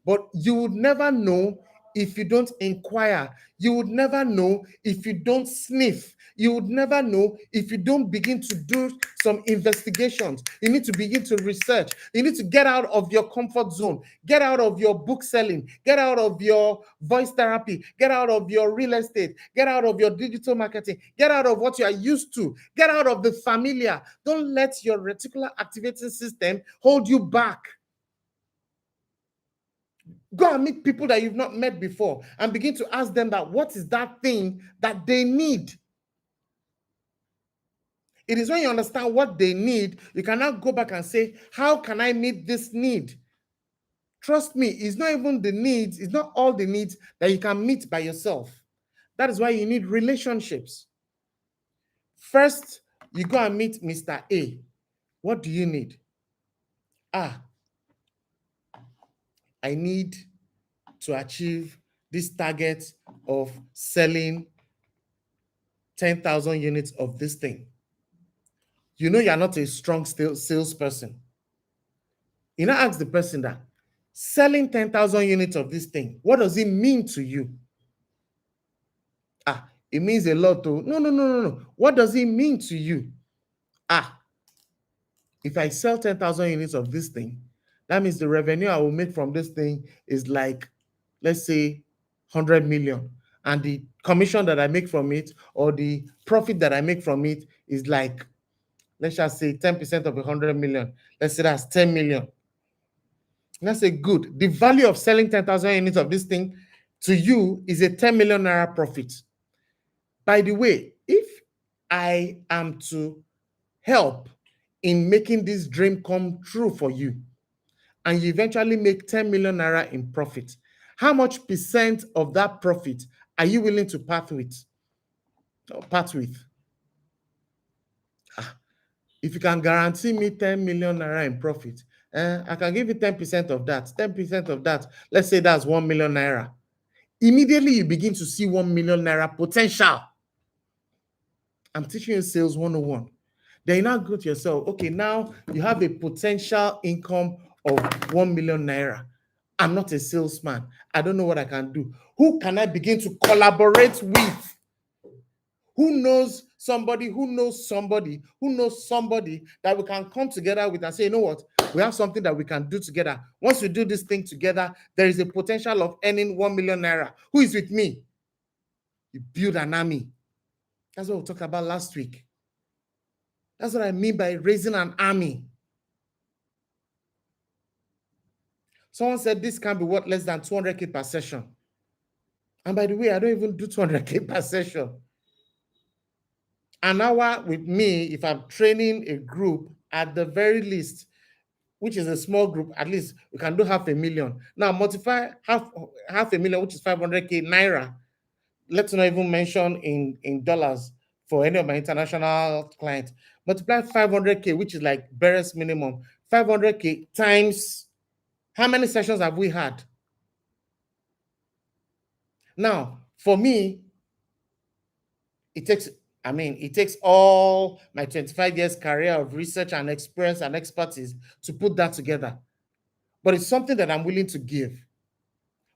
But you would never know if you don't inquire. You would never know if you don't sniff. You would never know if you don't begin to do some investigations. You need to begin to research. You need to get out of your comfort zone, get out of your book selling, get out of your voice therapy, get out of your real estate, get out of your digital marketing, get out of what you are used to, get out of the familiar. Don't let your reticular activating system hold you back. Go and meet people that you've not met before and begin to ask them that what is that thing that they need. It is when you understand what they need, you can now go back and say, how can I meet this need? Trust me, it's not even the needs, it's not all the needs that you can meet by yourself. That is why you need relationships. First, you go and meet Mr. A. What do you need? I need to achieve this target of selling 10,000 units of this thing. You know you're not a strong salesperson. You now ask the person that selling 10,000 units of this thing, what does it mean to you? It means a lot to. No. What does it mean to you? If I sell 10,000 units of this thing, that means the revenue I will make from this thing is like, let's say, 100 million. And the commission that I make from it or the profit that I make from it is like, let's just say 10% of 100 million. Let's say that's 10 million. Let's say good. The value of selling 10,000 units of this thing to you is a 10 million naira profit. By the way, if I am to help in making this dream come true for you, and you eventually make 10 million naira in profit, how much percent of that profit are you willing to part with? If you can guarantee me 10 million naira in profit, I can give you 10% of that. 10% of that, let's say that's 1 million naira. Immediately you begin to see 1 million naira potential. I'm teaching you sales 101. Then you now go to yourself, okay, now you have a potential income of 1 million naira. I'm not a salesman. I don't know what I can do. Who can I begin to collaborate with? Who knows somebody who knows somebody who knows somebody that we can come together with and say, you know what? We have something that we can do together. Once we do this thing together, there is a potential of earning 1 million naira. Who is with me? You build an army. That's what we talked about last week. That's what I mean by raising an army. Someone said this can be worth less than 200K per session. And by the way, I don't even do 200K per session. An hour with me, if I'm training a group, at the very least, which is a small group, at least we can do 500,000. Now multiply half a million, which is 500K naira. Let's not even mention in dollars for any of my international clients. Multiply 500K, which is like barest minimum. 500K times how many sessions have we had? Now, for me, it takes all my 25 years career of research and experience and expertise to put that together. But it's something that I'm willing to give.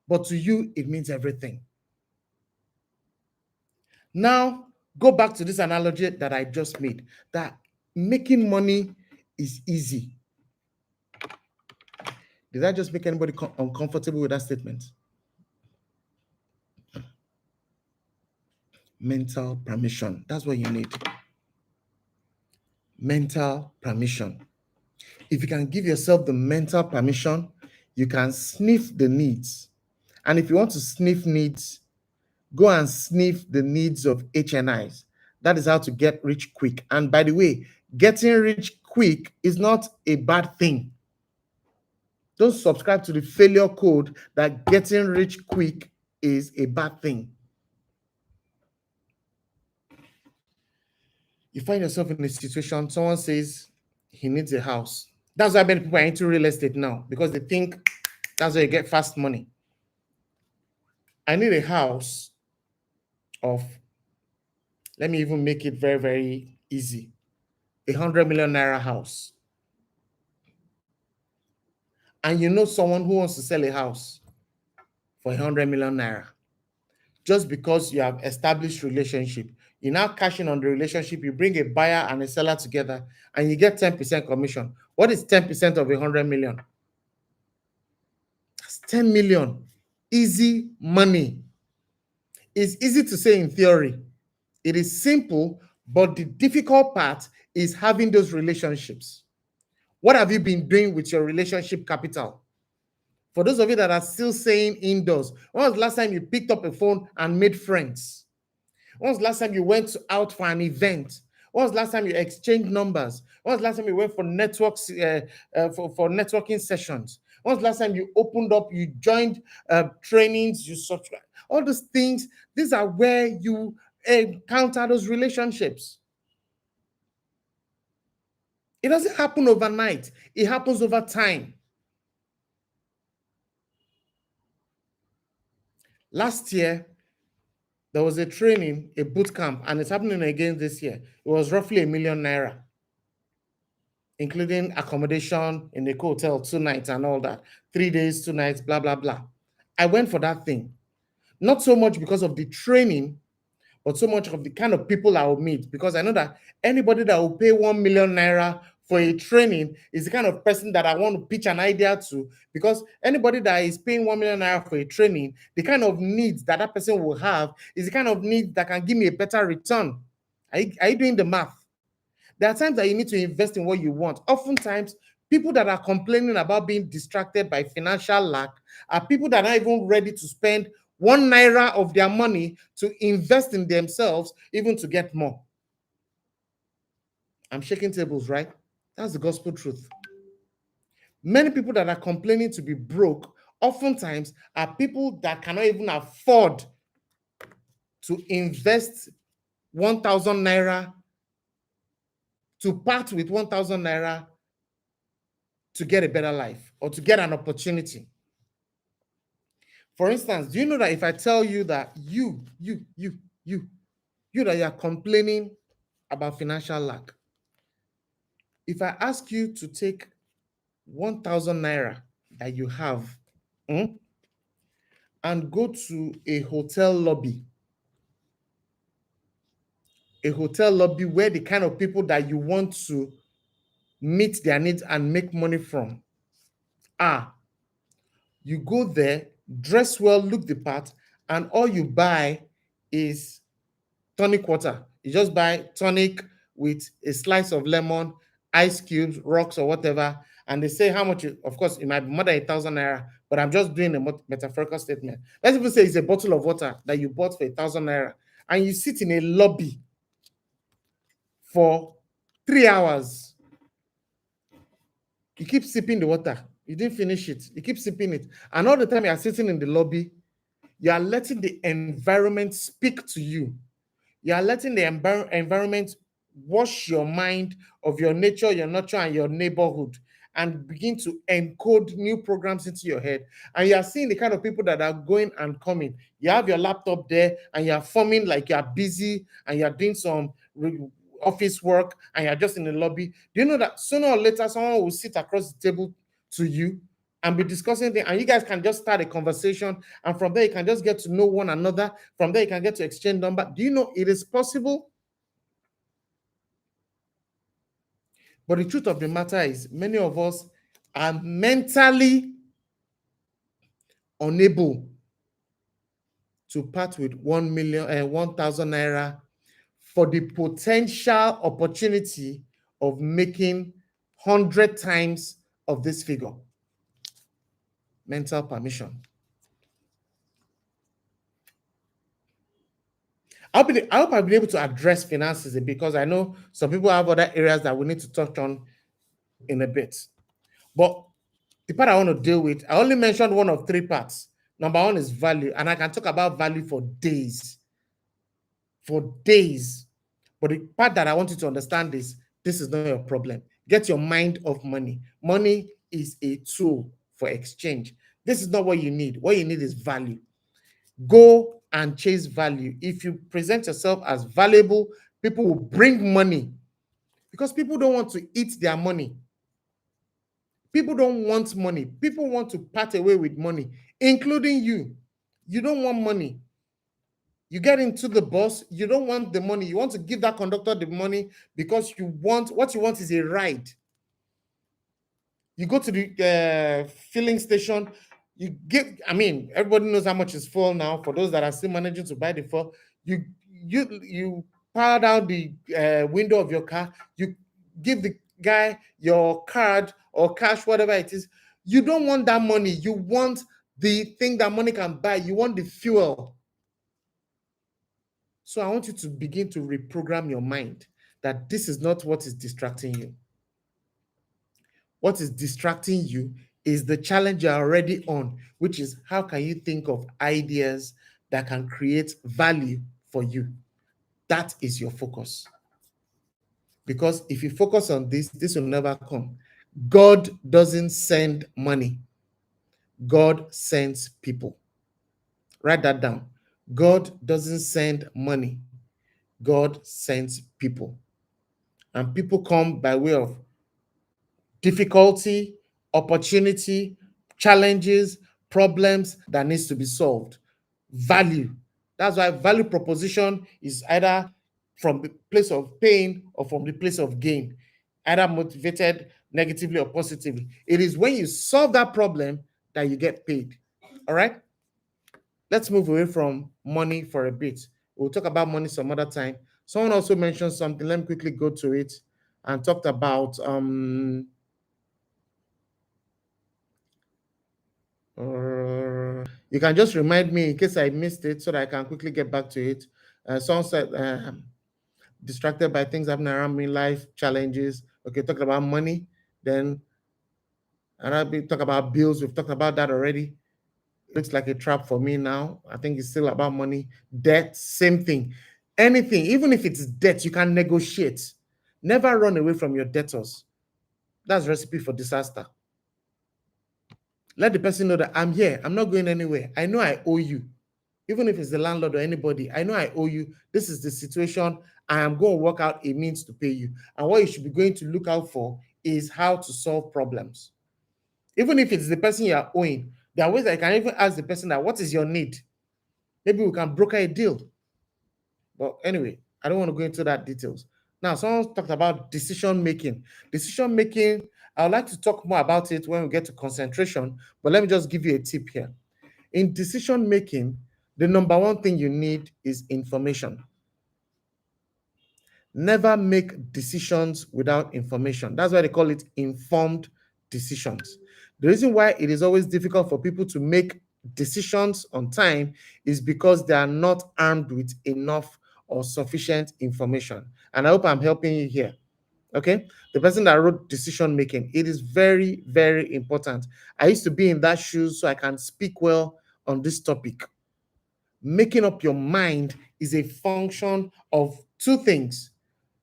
But to you, it means everything. Now, go back to this analogy that I just made, that making money is easy. Did I just make anybody uncomfortable with that statement? Mental permission. That's what you need. Mental permission. If you can give yourself the mental permission, you can sniff the needs. And if you want to sniff needs, go and sniff the needs of HNIs. That is how to get rich quick. And by the way, getting rich quick is not a bad thing. Don't subscribe to the failure code that getting rich quick is a bad thing. You find yourself in a situation, someone says he needs a house. That's why many people are into real estate now, because they think that's where you get fast money. I need a house of, let me even make it very, very easy, 100 million naira house. And you know someone who wants to sell a house for 100 million naira. Just because you have established relationship, you now cash in on the relationship, you bring a buyer and a seller together, and you get 10% commission. What is 10% of 100 million? That's 10 million. Easy money. It's easy to say in theory. It is simple, but the difficult part is having those relationships. What have you been doing with your relationship capital? For those of you that are still staying indoors, when was the last time you picked up a phone and made friends? When was the last time you went out for an event? When was the last time you exchanged numbers? When was the last time you went for networks for networking sessions? When was the last time you opened up, you joined trainings, you subscribe? All those things, these are where you encounter those relationships. It doesn't happen overnight. It happens over time. Last year, there was a training, a boot camp, and it's happening again this year. It was roughly 1 million naira, including accommodation in the hotel, 2 nights and all that, 3 days, 2 nights, blah, blah, blah. I went for that thing. Not so much because of the training, but so much of the kind of people I will meet, because I know that anybody that will pay 1 million naira for a training is the kind of person that I want to pitch an idea to, because anybody that is paying 1 million naira for a training, the kind of needs that that person will have is the kind of need that can give me a better return. Are you doing the math? There are times that you need to invest in what you want. Oftentimes, people that are complaining about being distracted by financial lack are people that are not even ready to spend 1 naira of their money to invest in themselves, even to get more. I'm shaking tables, right? That's the gospel truth. Many people that are complaining to be broke oftentimes are people that cannot even afford to invest 1,000 naira, to part with 1,000 naira to get a better life or to get an opportunity. For instance, do you know that if I tell you that you that you are complaining about financial lack, if I ask you to take 1,000 naira that you have and go to a hotel lobby where the kind of people that you want to meet their needs and make money from are, you go there, dress well, look the part, and all you buy is tonic water. You just buy tonic with a slice of lemon, ice cubes, rocks, or whatever. And they say how much, of course, it might be more than 1,000 naira, but I'm just doing a metaphorical statement. Let's even say it's a bottle of water that you bought for 1,000 naira, and you sit in a lobby for 3 hours. You keep sipping the water. You didn't finish it. You keep sipping it. And all the time you are sitting in the lobby, you are letting the environment speak to you. You are letting the environment wash your mind of your nature, your nurture, and your neighborhood, and begin to encode new programs into your head. And you are seeing the kind of people that are going and coming. You have your laptop there, and you are forming like you are busy, and you are doing some office work, and you're just in the lobby. Do you know that sooner or later someone will sit across the table to you and be discussing things, and you guys can just start a conversation, and from there you can just get to know one another. From there you can get to exchange number. Do you know it is possible? But the truth of the matter is, many of us are mentally unable to part with 1,000 naira for the potential opportunity of making 100 times of this figure. Mental permission. I hope I've been able to address finances because I know some people have other areas that we need to touch on in a bit. But the part I want to deal with, I only mentioned one of 3 parts. Number one is value, and I can talk about value for days, for days. But the part that I want you to understand is this is not your problem. Get your mind off money. Money is a tool for exchange. This is not what you need. What you need is value. Go and chase value. If you present yourself as valuable, people will bring money because people don't want to eat their money. People don't want money. People want to part away with money, including you. You don't want money. You get into the bus, you don't want the money. You want to give that conductor the money because what you want is a ride. You go to the filling station, you give, I mean, everybody knows how much is fuel now. For those that are still managing to buy the fuel, you power down the window of your car, you give the guy your card or cash, whatever it is. You don't want that money. You want the thing that money can buy. You want the fuel. So I want you to begin to reprogram your mind that this is not what is distracting you. What is distracting you is the challenge you're already on, which is how can you think of ideas that can create value for you? That is your focus. Because if you focus on this will never come. God doesn't send money. God sends people. Write that down. God doesn't send money. God sends people. And people come by way of difficulty, opportunity, challenges, problems that needs to be solved. Value. That's why value proposition is either from the place of pain or from the place of gain, either motivated negatively or positively. It is when you solve that problem that you get paid. All right? Let's move away from money for a bit. We'll talk about money some other time. Someone also mentioned something. Let me quickly go to it and talked about you can just remind me in case I missed it so that I can quickly get back to it. Someone said distracted by things happening around me, life challenges. Okay, talking about money. Then and I'll be talk about bills. We've talked about that already. Looks like a trap for me now. I think it's still about money. Debt, same thing. Anything, even if it's debt, you can negotiate. Never run away from your debtors. That's recipe for disaster. Let the person know that I'm here. I'm not going anywhere. I know I owe you. Even if it's the landlord or anybody, I know I owe you. This is the situation. I am going to work out a means to pay you. And what you should be going to look out for is how to solve problems. Even if it's the person you are owing, there are ways I can even ask the person that, what is your need? Maybe we can broker a deal. But anyway, I don't want to go into that details. Now, someone talked about decision making. Decision making, I would like to talk more about it when we get to concentration, but let me just give you a tip here. In decision making, the number one thing you need is information. Never make decisions without information. That's why they call it informed decisions. The reason why it is always difficult for people to make decisions on time is because they are not armed with enough or sufficient information. And I hope I'm helping you here. Okay, the person that wrote decision making, it is very, very important. I used to be in that shoes so I can speak well on this topic. Making up your mind is a function of two things: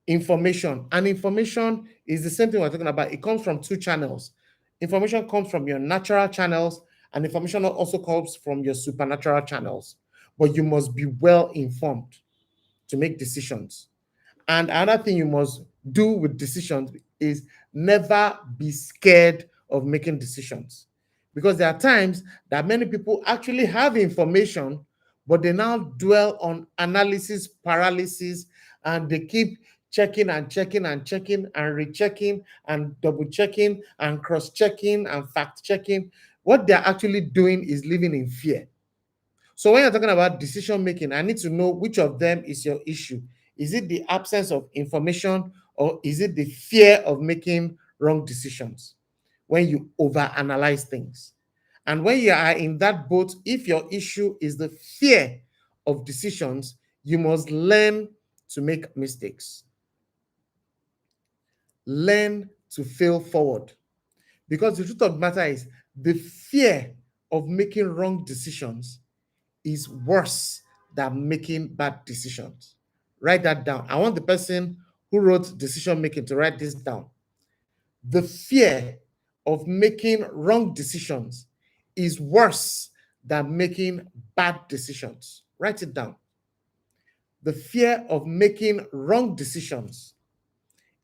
information. And information is the same thing we're talking about. It comes from two channels. Information comes from your natural channels, and information also comes from your supernatural channels. But you must be well informed to make decisions. And another thing you must do with decisions is never be scared of making decisions. Because there are times that many people actually have information, but they now dwell on analysis paralysis, and they keep checking and checking and checking and rechecking and double checking and cross checking and fact checking. What they're actually doing is living in fear. So when you're talking about decision making, I need to know which of them is your issue. Is it the absence of information, or is it the fear of making wrong decisions when you overanalyze things? And when you are in that boat, if your issue is the fear of decisions, you must learn to make mistakes. Learn to fail forward. Because the truth of the matter is, the fear of making wrong decisions is worse than making bad decisions. Write that down. I want the person who wrote decision making to write this down. The fear of making wrong decisions is worse than making bad decisions. Write it down. The fear of making wrong decisions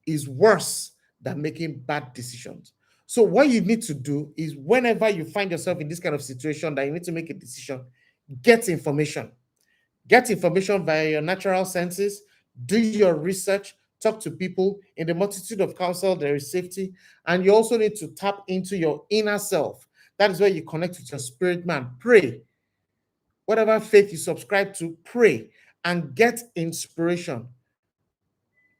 is worse than making bad decisions. So what you need to do is whenever you find yourself in this kind of situation that you need to make a decision, get information. Get information via your natural senses, do your research, talk to people. In the multitude of counsel, there is safety. And you also need to tap into your inner self. That is where you connect with your spirit man. Pray. Whatever faith you subscribe to, pray and get inspiration.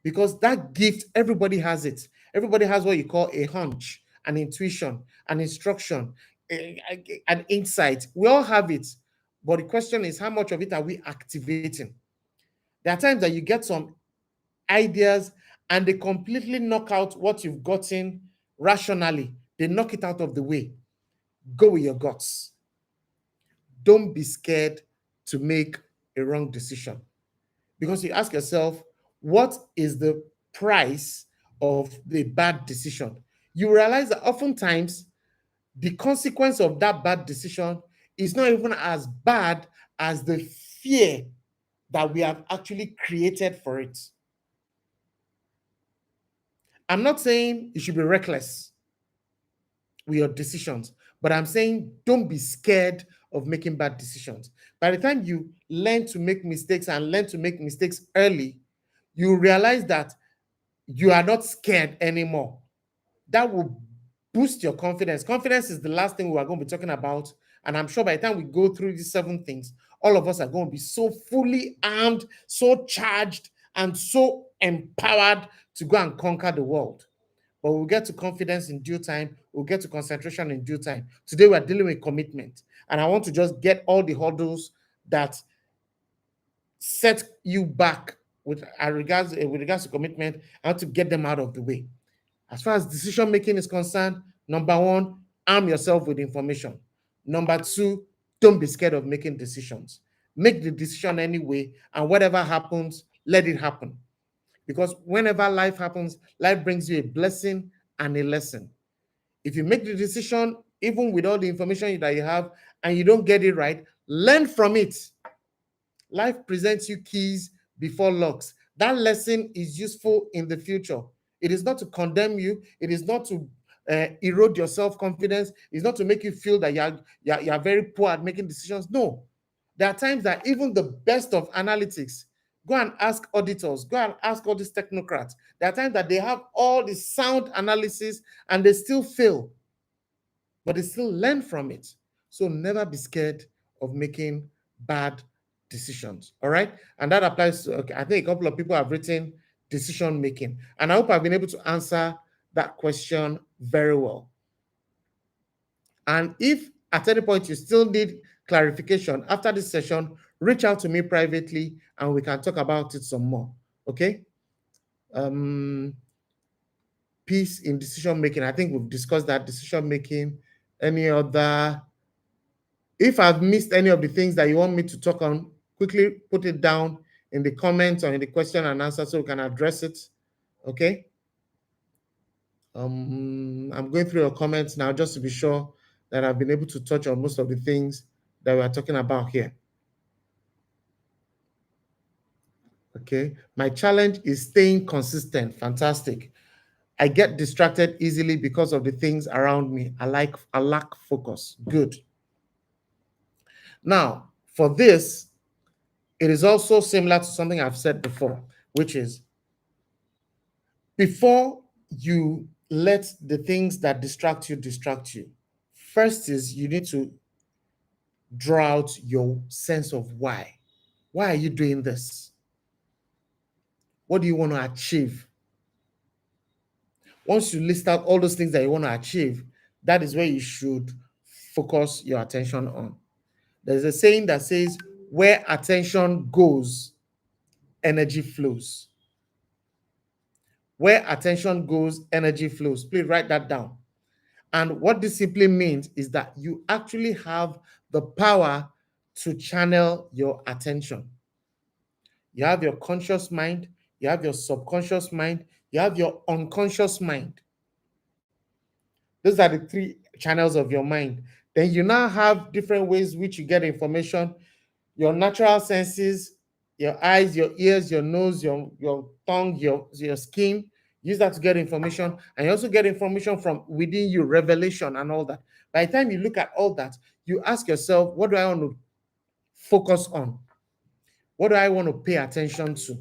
Because that gift, everybody has it. Everybody has what you call a hunch, an intuition, an instruction, an insight. We all have it. But the question is, how much of it are we activating? There are times that you get some ideas and they completely knock out what you've gotten rationally. They knock it out of the way. Go with your guts. Don't be scared to make a wrong decision. Because you ask yourself, what is the price of the bad decision? You realize that oftentimes the consequence of that bad decision is not even as bad as the fear that we have actually created for it. I'm not saying you should be reckless with your decisions, but I'm saying don't be scared of making bad decisions. By the time you learn to make mistakes and learn to make mistakes early, you realize that you are not scared anymore. That will boost your confidence. Confidence is the last thing we are going to be talking about. And I'm sure by the time we go through these 7 things, all of us are going to be so fully armed, so charged, and so empowered to go and conquer the world. But we'll get to confidence in due time. We'll get to concentration in due time. Today, we're dealing with commitment. And I want to just get all the hurdles that set you back with regards to commitment. I want to get them out of the way. As far as decision making is concerned, number 1, arm yourself with information. Number 2, don't be scared of making decisions. Make the decision anyway, and whatever happens, let it happen. Because whenever life happens, life brings you a blessing and a lesson. If you make the decision, even with all the information that you have, and you don't get it right, learn from it. Life presents you keys before locks. That lesson is useful in the future. It is not to condemn you. It is not to erode your self-confidence. It's not to make you feel that you're very poor at making decisions. No. There are times that even the best of analytics, go and ask auditors, go and ask all these technocrats. There are times that they have all the sound analysis and they still fail, but they still learn from it. So never be scared of making bad decisions. All right. And that applies to, okay, I think a couple of people have written decision making. And I hope I've been able to answer that question very well. And if at any point you still need clarification after this session, reach out to me privately and we can talk about it some more. Okay. Peace in decision making. I think we've discussed that decision making. Any other? If I've missed any of the things that you want me to talk on, quickly put it down in the comments or in the question and answer so we can address it. Okay. I'm going through your comments now just to be sure that I've been able to touch on most of the things that we're talking about here. Okay. My challenge is staying consistent. Fantastic. I get distracted easily because of the things around me. I lack focus. Good. Now, for this, it is also similar to something I've said before, which is before you let the things that distract you, first is you need to draw out your sense of why. Why are you doing this? What do you want to achieve? Once you list out all those things that you want to achieve, that is where you should focus your attention on. There's a saying that says, where attention goes, energy flows. Where attention goes, energy flows. Please write that down. And what this simply means is that you actually have the power to channel your attention. You have your conscious mind, you have your subconscious mind, you have your unconscious mind. Those are the three channels of your mind. Then you now have different ways which you get information. Your natural senses, your eyes, your ears, your nose, your tongue, your skin. Use that to get information. And you also get information from within you, revelation and all that. By the time you look at all that, you ask yourself, what do I want to focus on? What do I want to pay attention to?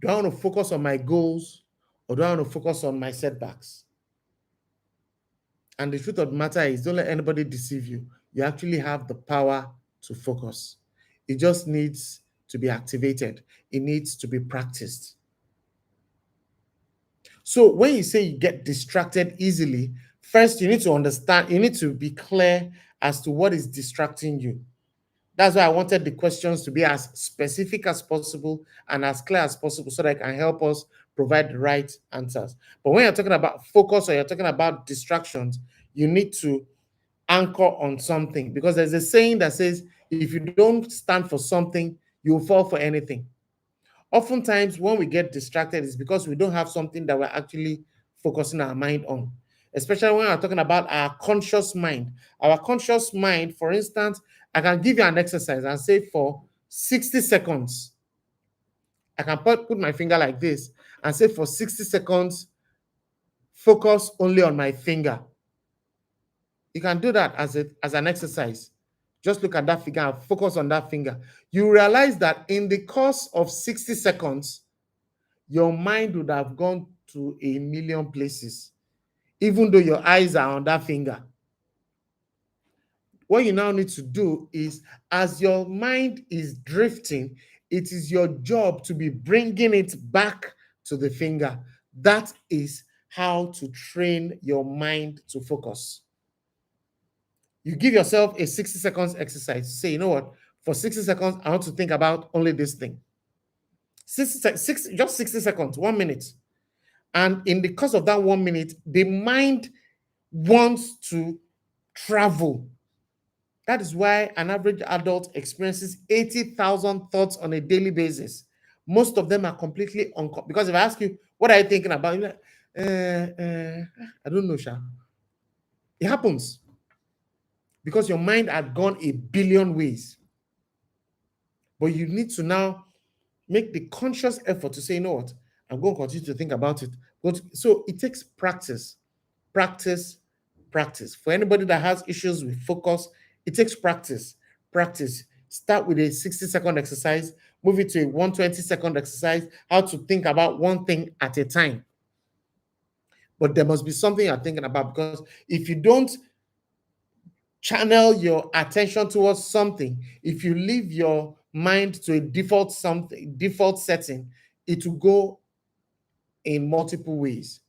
Do I want to focus on my goals, or do I want to focus on my setbacks? And the truth of the matter is, don't let anybody deceive you. You actually have the power to focus. It just needs to be activated. It needs to be practiced. So when you say you get distracted easily, first you need to understand, you need to be clear as to what is distracting you. That's why I wanted the questions to be as specific as possible and as clear as possible so that it can help us provide the right answers. But when you're talking about focus or you're talking about distractions, you need to anchor on something, because there's a saying that says, if you don't stand for something, you'll fall for anything. Oftentimes, when we get distracted, it's because we don't have something that we're actually focusing our mind on, especially when we're talking about our conscious mind. Our conscious mind, for instance, I can give you an exercise and say for 60 seconds, I can put my finger like this and say for 60 seconds, focus only on my finger. You can do that as an exercise. Just look at that finger and focus on that finger. You realize that in the course of 60 seconds, your mind would have gone to a million places, even though your eyes are on that finger. What you now need to do is, as your mind is drifting, it is your job to be bringing it back to the finger. That is how to train your mind to focus. You give yourself a 60 seconds exercise. Say, you know what? For 60 seconds, I want to think about only this thing. Just 60 seconds, 1 minute. And in the course of that 1 minute, the mind wants to travel. That is why an average adult experiences 80,000 thoughts on a daily basis. Most of them are completely because if I ask you, what are you thinking about? You're like, I don't know, Sha. It happens because your mind had gone a billion ways. But you need to now make the conscious effort to say, you know what, I'm going to continue to think about it. So it takes practice, practice, practice. For anybody that has issues with focus, it takes practice, practice. Start with a 60-second exercise, move it to a 120-second exercise, how to think about one thing at a time. But there must be something you're thinking about, because if you don't channel your attention towards something, if you leave your mind to a default setting, it will go in multiple ways.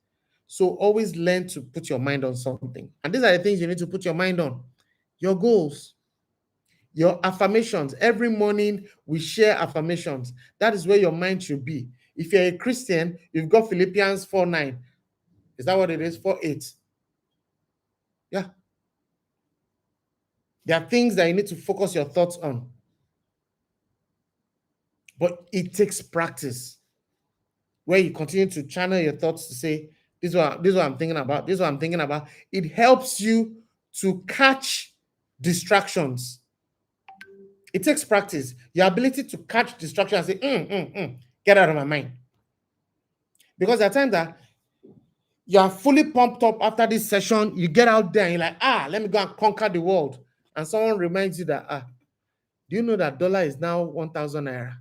So always learn to put your mind on something. And these are the things you need to put your mind on. Your goals, your affirmations. Every morning we share affirmations. That is where your mind should be. If you're a Christian, you've got Philippians 4:9. Is that what it is? 4:8. Yeah. There are things that you need to focus your thoughts on. But it takes practice, where you continue to channel your thoughts to say, this is what I'm thinking about. This is what I'm thinking about. It helps you to catch distractions. It takes practice. Your ability to catch distractions and say, get out of my mind. Because at times that you are fully pumped up after this session, you get out there and you're like, let me go and conquer the world. And someone reminds you that, do you know that dollar is now 1,000 naira?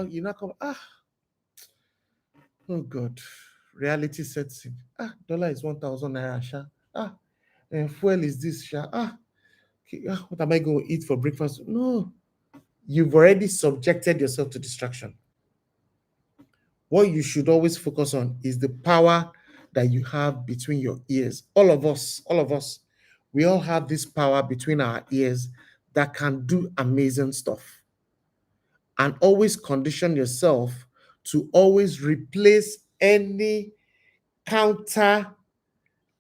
You not come, oh God, reality sets in. Dollar is 1,000 naira, sha. And fuel is this, sha. Okay, what am I going to eat for breakfast? No, you've already subjected yourself to distraction. What you should always focus on is the power that you have between your ears. All of us, we all have this power between our ears that can do amazing stuff. And always condition yourself to always replace any counter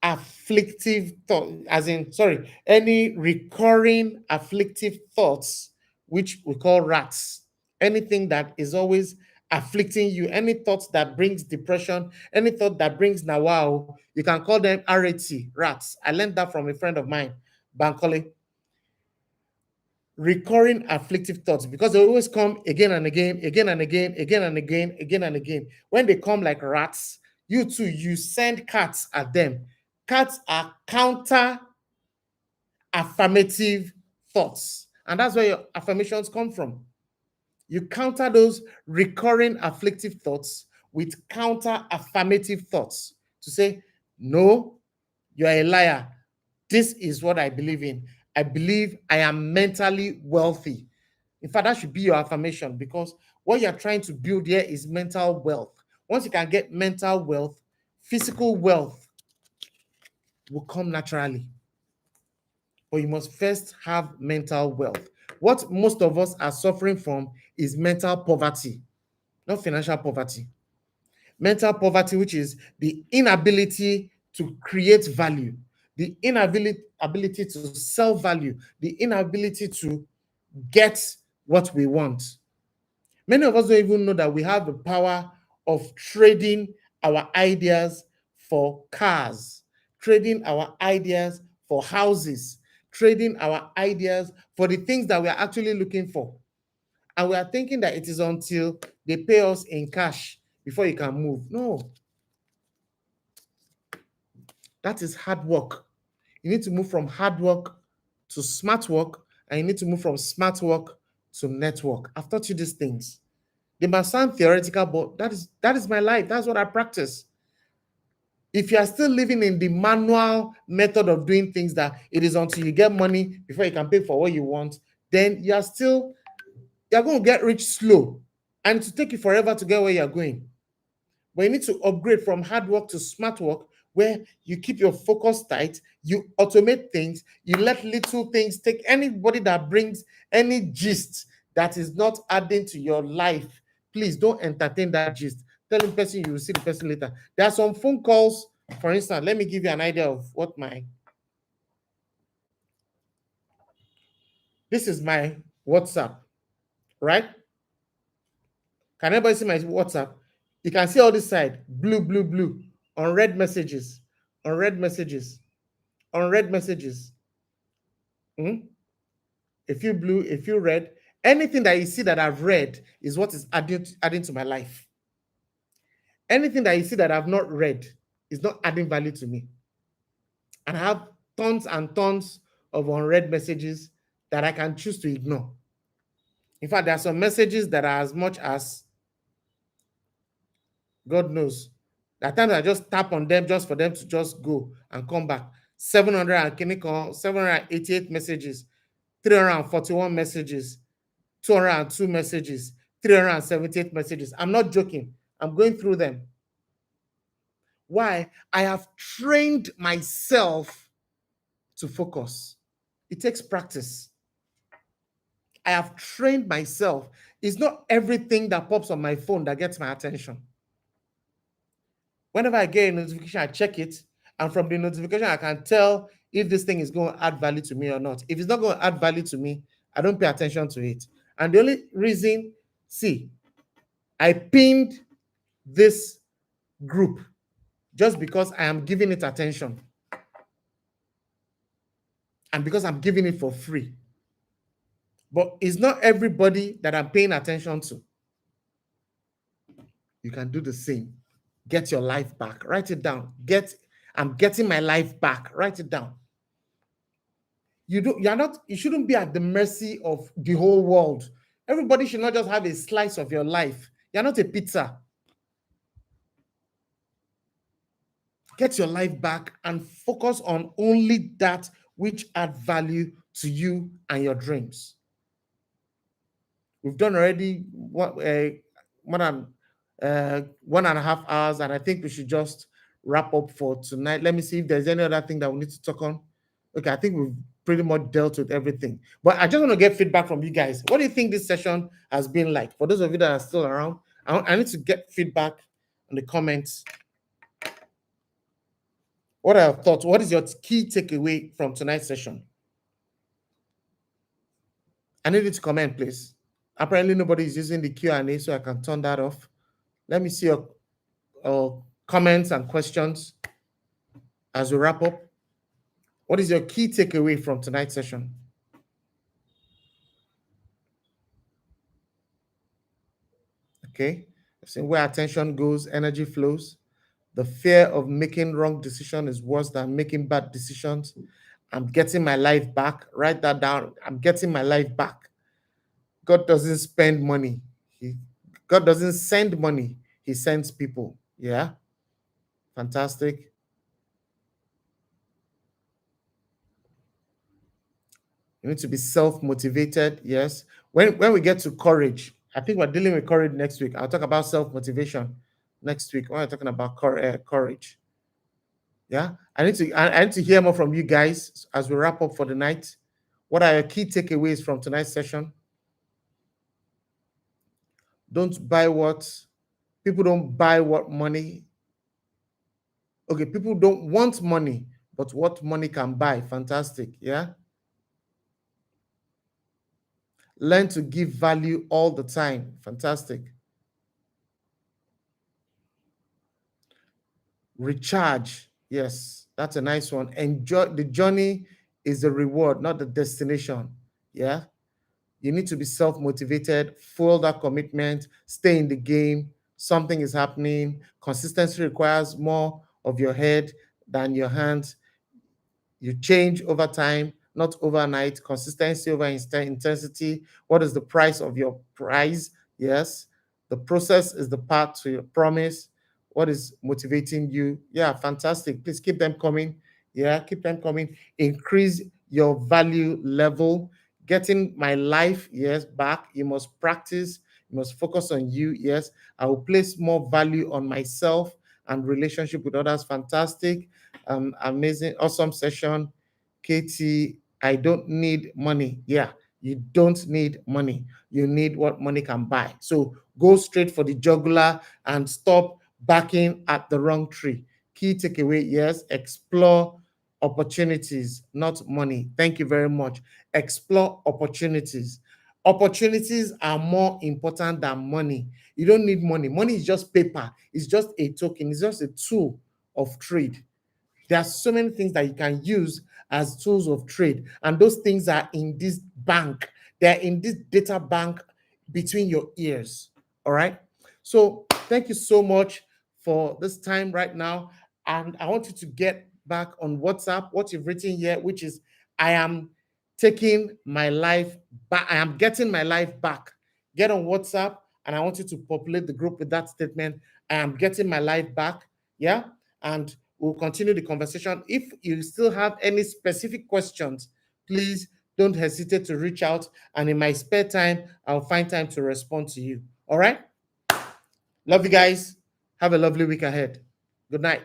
afflictive thought, as in, sorry, any recurring afflictive thoughts, which we call rats. Anything that is always afflicting you, any thoughts that brings depression, any thought that brings nawao, you can call them RAT, rats. I learned that from a friend of mine, Bankole. Recurring afflictive thoughts, because they always come again and again, again and again, again and again, again and again. When they come like rats, you too, you send cats at them. Cats are counter affirmative thoughts. And that's where your affirmations come from. You counter those recurring afflictive thoughts with counter affirmative thoughts to say, no, you're a liar. This is what I believe in. I believe I am mentally wealthy. In fact, that should be your affirmation, because what you're trying to build here is mental wealth. Once you can get mental wealth, physical wealth will come naturally. But you must first have mental wealth. What most of us are suffering from is mental poverty, not financial poverty. Mental poverty, which is the inability to create value, the inability to sell value, the inability to get what we want. Many of us don't even know that we have the power of trading our ideas for cars, trading our ideas for houses, trading our ideas for the things that we are actually looking for. And we are thinking that it is until they pay us in cash before you can move. No, that is hard work. You need to move from hard work to smart work, and you need to move from smart work to network. I've taught you these things. They must sound theoretical, but that is my life. That's what I practice. If you are still living in the manual method of doing things, that it is until you get money before you can pay for what you want, then you're going to get rich slow, and it will take you forever to get where you're going. But you need to upgrade from hard work to smart work, where you keep your focus tight, you automate things, you let little things take anybody that brings any gist that is not adding to your life. Please don't entertain that gist. Tell the person, you will see the person later. There are some phone calls, for instance. Let me give you an idea of what this is my WhatsApp, right? Can everybody see my WhatsApp? You can see all this side, blue, blue, blue, unread messages, unread messages, unread messages. A few blue, a few red. Anything that you see that I've read is what is adding to my life. Anything that you see that I've not read is not adding value to me. And I have tons and tons of unread messages that I can choose to ignore. In fact, there are some messages that are as much as God knows. At times I just tap on them just for them to just go and come back. 788 messages, 341 messages, 202 messages, 378 messages. I'm not joking. I'm going through them. Why? I have trained myself to focus. It takes practice. I have trained myself. It's not everything that pops on my phone that gets my attention. Whenever I get a notification, I check it. And from the notification, I can tell if this thing is going to add value to me or not. If it's not going to add value to me, I don't pay attention to it. And the only reason, see, I pinned this group just because I am giving it attention. And because I'm giving it for free. But it's not everybody that I'm paying attention to. You can do the same. Get your life back. Write it down. I'm getting my life back. Write it down. You shouldn't be at the mercy of the whole world. Everybody should not just have a slice of your life. You're not a pizza. Get your life back and focus on only that which add value to you and your dreams. We've done already more than 1.5 hours, and I think we should just wrap up for tonight. Let me see if there's any other thing that we need to talk on. Okay, I think we've pretty much dealt with everything. But I just want to get feedback from you guys. What do you think this session has been like? For those of you that are still around, I need to get feedback in the comments. What are your thoughts? What is your key takeaway from tonight's session? I need you to comment, please. Apparently, nobody is using the Q&A, so I can turn that off. Let me see your comments and questions as we wrap up. What is your key takeaway from tonight's session? Okay. So where attention goes, energy flows. The fear of making wrong decision is worse than making bad decisions. I'm getting my life back. Write that down. I'm getting my life back. God doesn't spend money. God doesn't send money. He sends people. Yeah. Fantastic. You need to be self-motivated. Yes. When we get to courage, I think we're dealing with courage next week. I'll talk about self-motivation next week when we're talking about courage. Yeah. I need to hear more from you guys as we wrap up for the night. What are your key takeaways from tonight's session? Don't buy what people don't buy what money. Okay, people don't want money, but what money can buy. Fantastic. Yeah. Learn to give value all the time. Fantastic. Recharge. Yes, that's a nice one. Enjoy the journey is the reward, not the destination. Yeah. You need to be self-motivated, fuel that commitment, stay in the game. Something is happening. Consistency requires more of your head than your hands. You change over time, not overnight. Consistency over intensity. What is the price of your prize? Yes. The process is the path to your promise. What is motivating you? Yeah, fantastic. Please keep them coming. Yeah, keep them coming. Increase your value level. Getting my life, yes, back. You must practice. You must focus on you. Yes, I will place more value on myself and relationship with others. Fantastic. Amazing, awesome session. Katie, I don't need money. Yeah, you don't need money. You need what money can buy. So go straight for the jugular and stop backing at the wrong tree. Key takeaway, yes, explore opportunities, not money. Thank you very much. Explore opportunities. Opportunities are more important than money. You don't need money. Money is just paper. It's just a token. It's just a tool of trade. There are so many things that you can use as tools of trade, and those things are in this bank. They're in this data bank between your ears. All right. So thank you so much for this time right now. And I want you to get back on WhatsApp, what you've written here, which is I am taking my life back. I am getting my life back. Get on WhatsApp, and I want you to populate the group with that statement. I am getting my life back. Yeah. And we'll continue the conversation. If you still have any specific questions, please don't hesitate to reach out. And in my spare time, I'll find time to respond to you. All right? Love you guys. Have a lovely week ahead. Good night.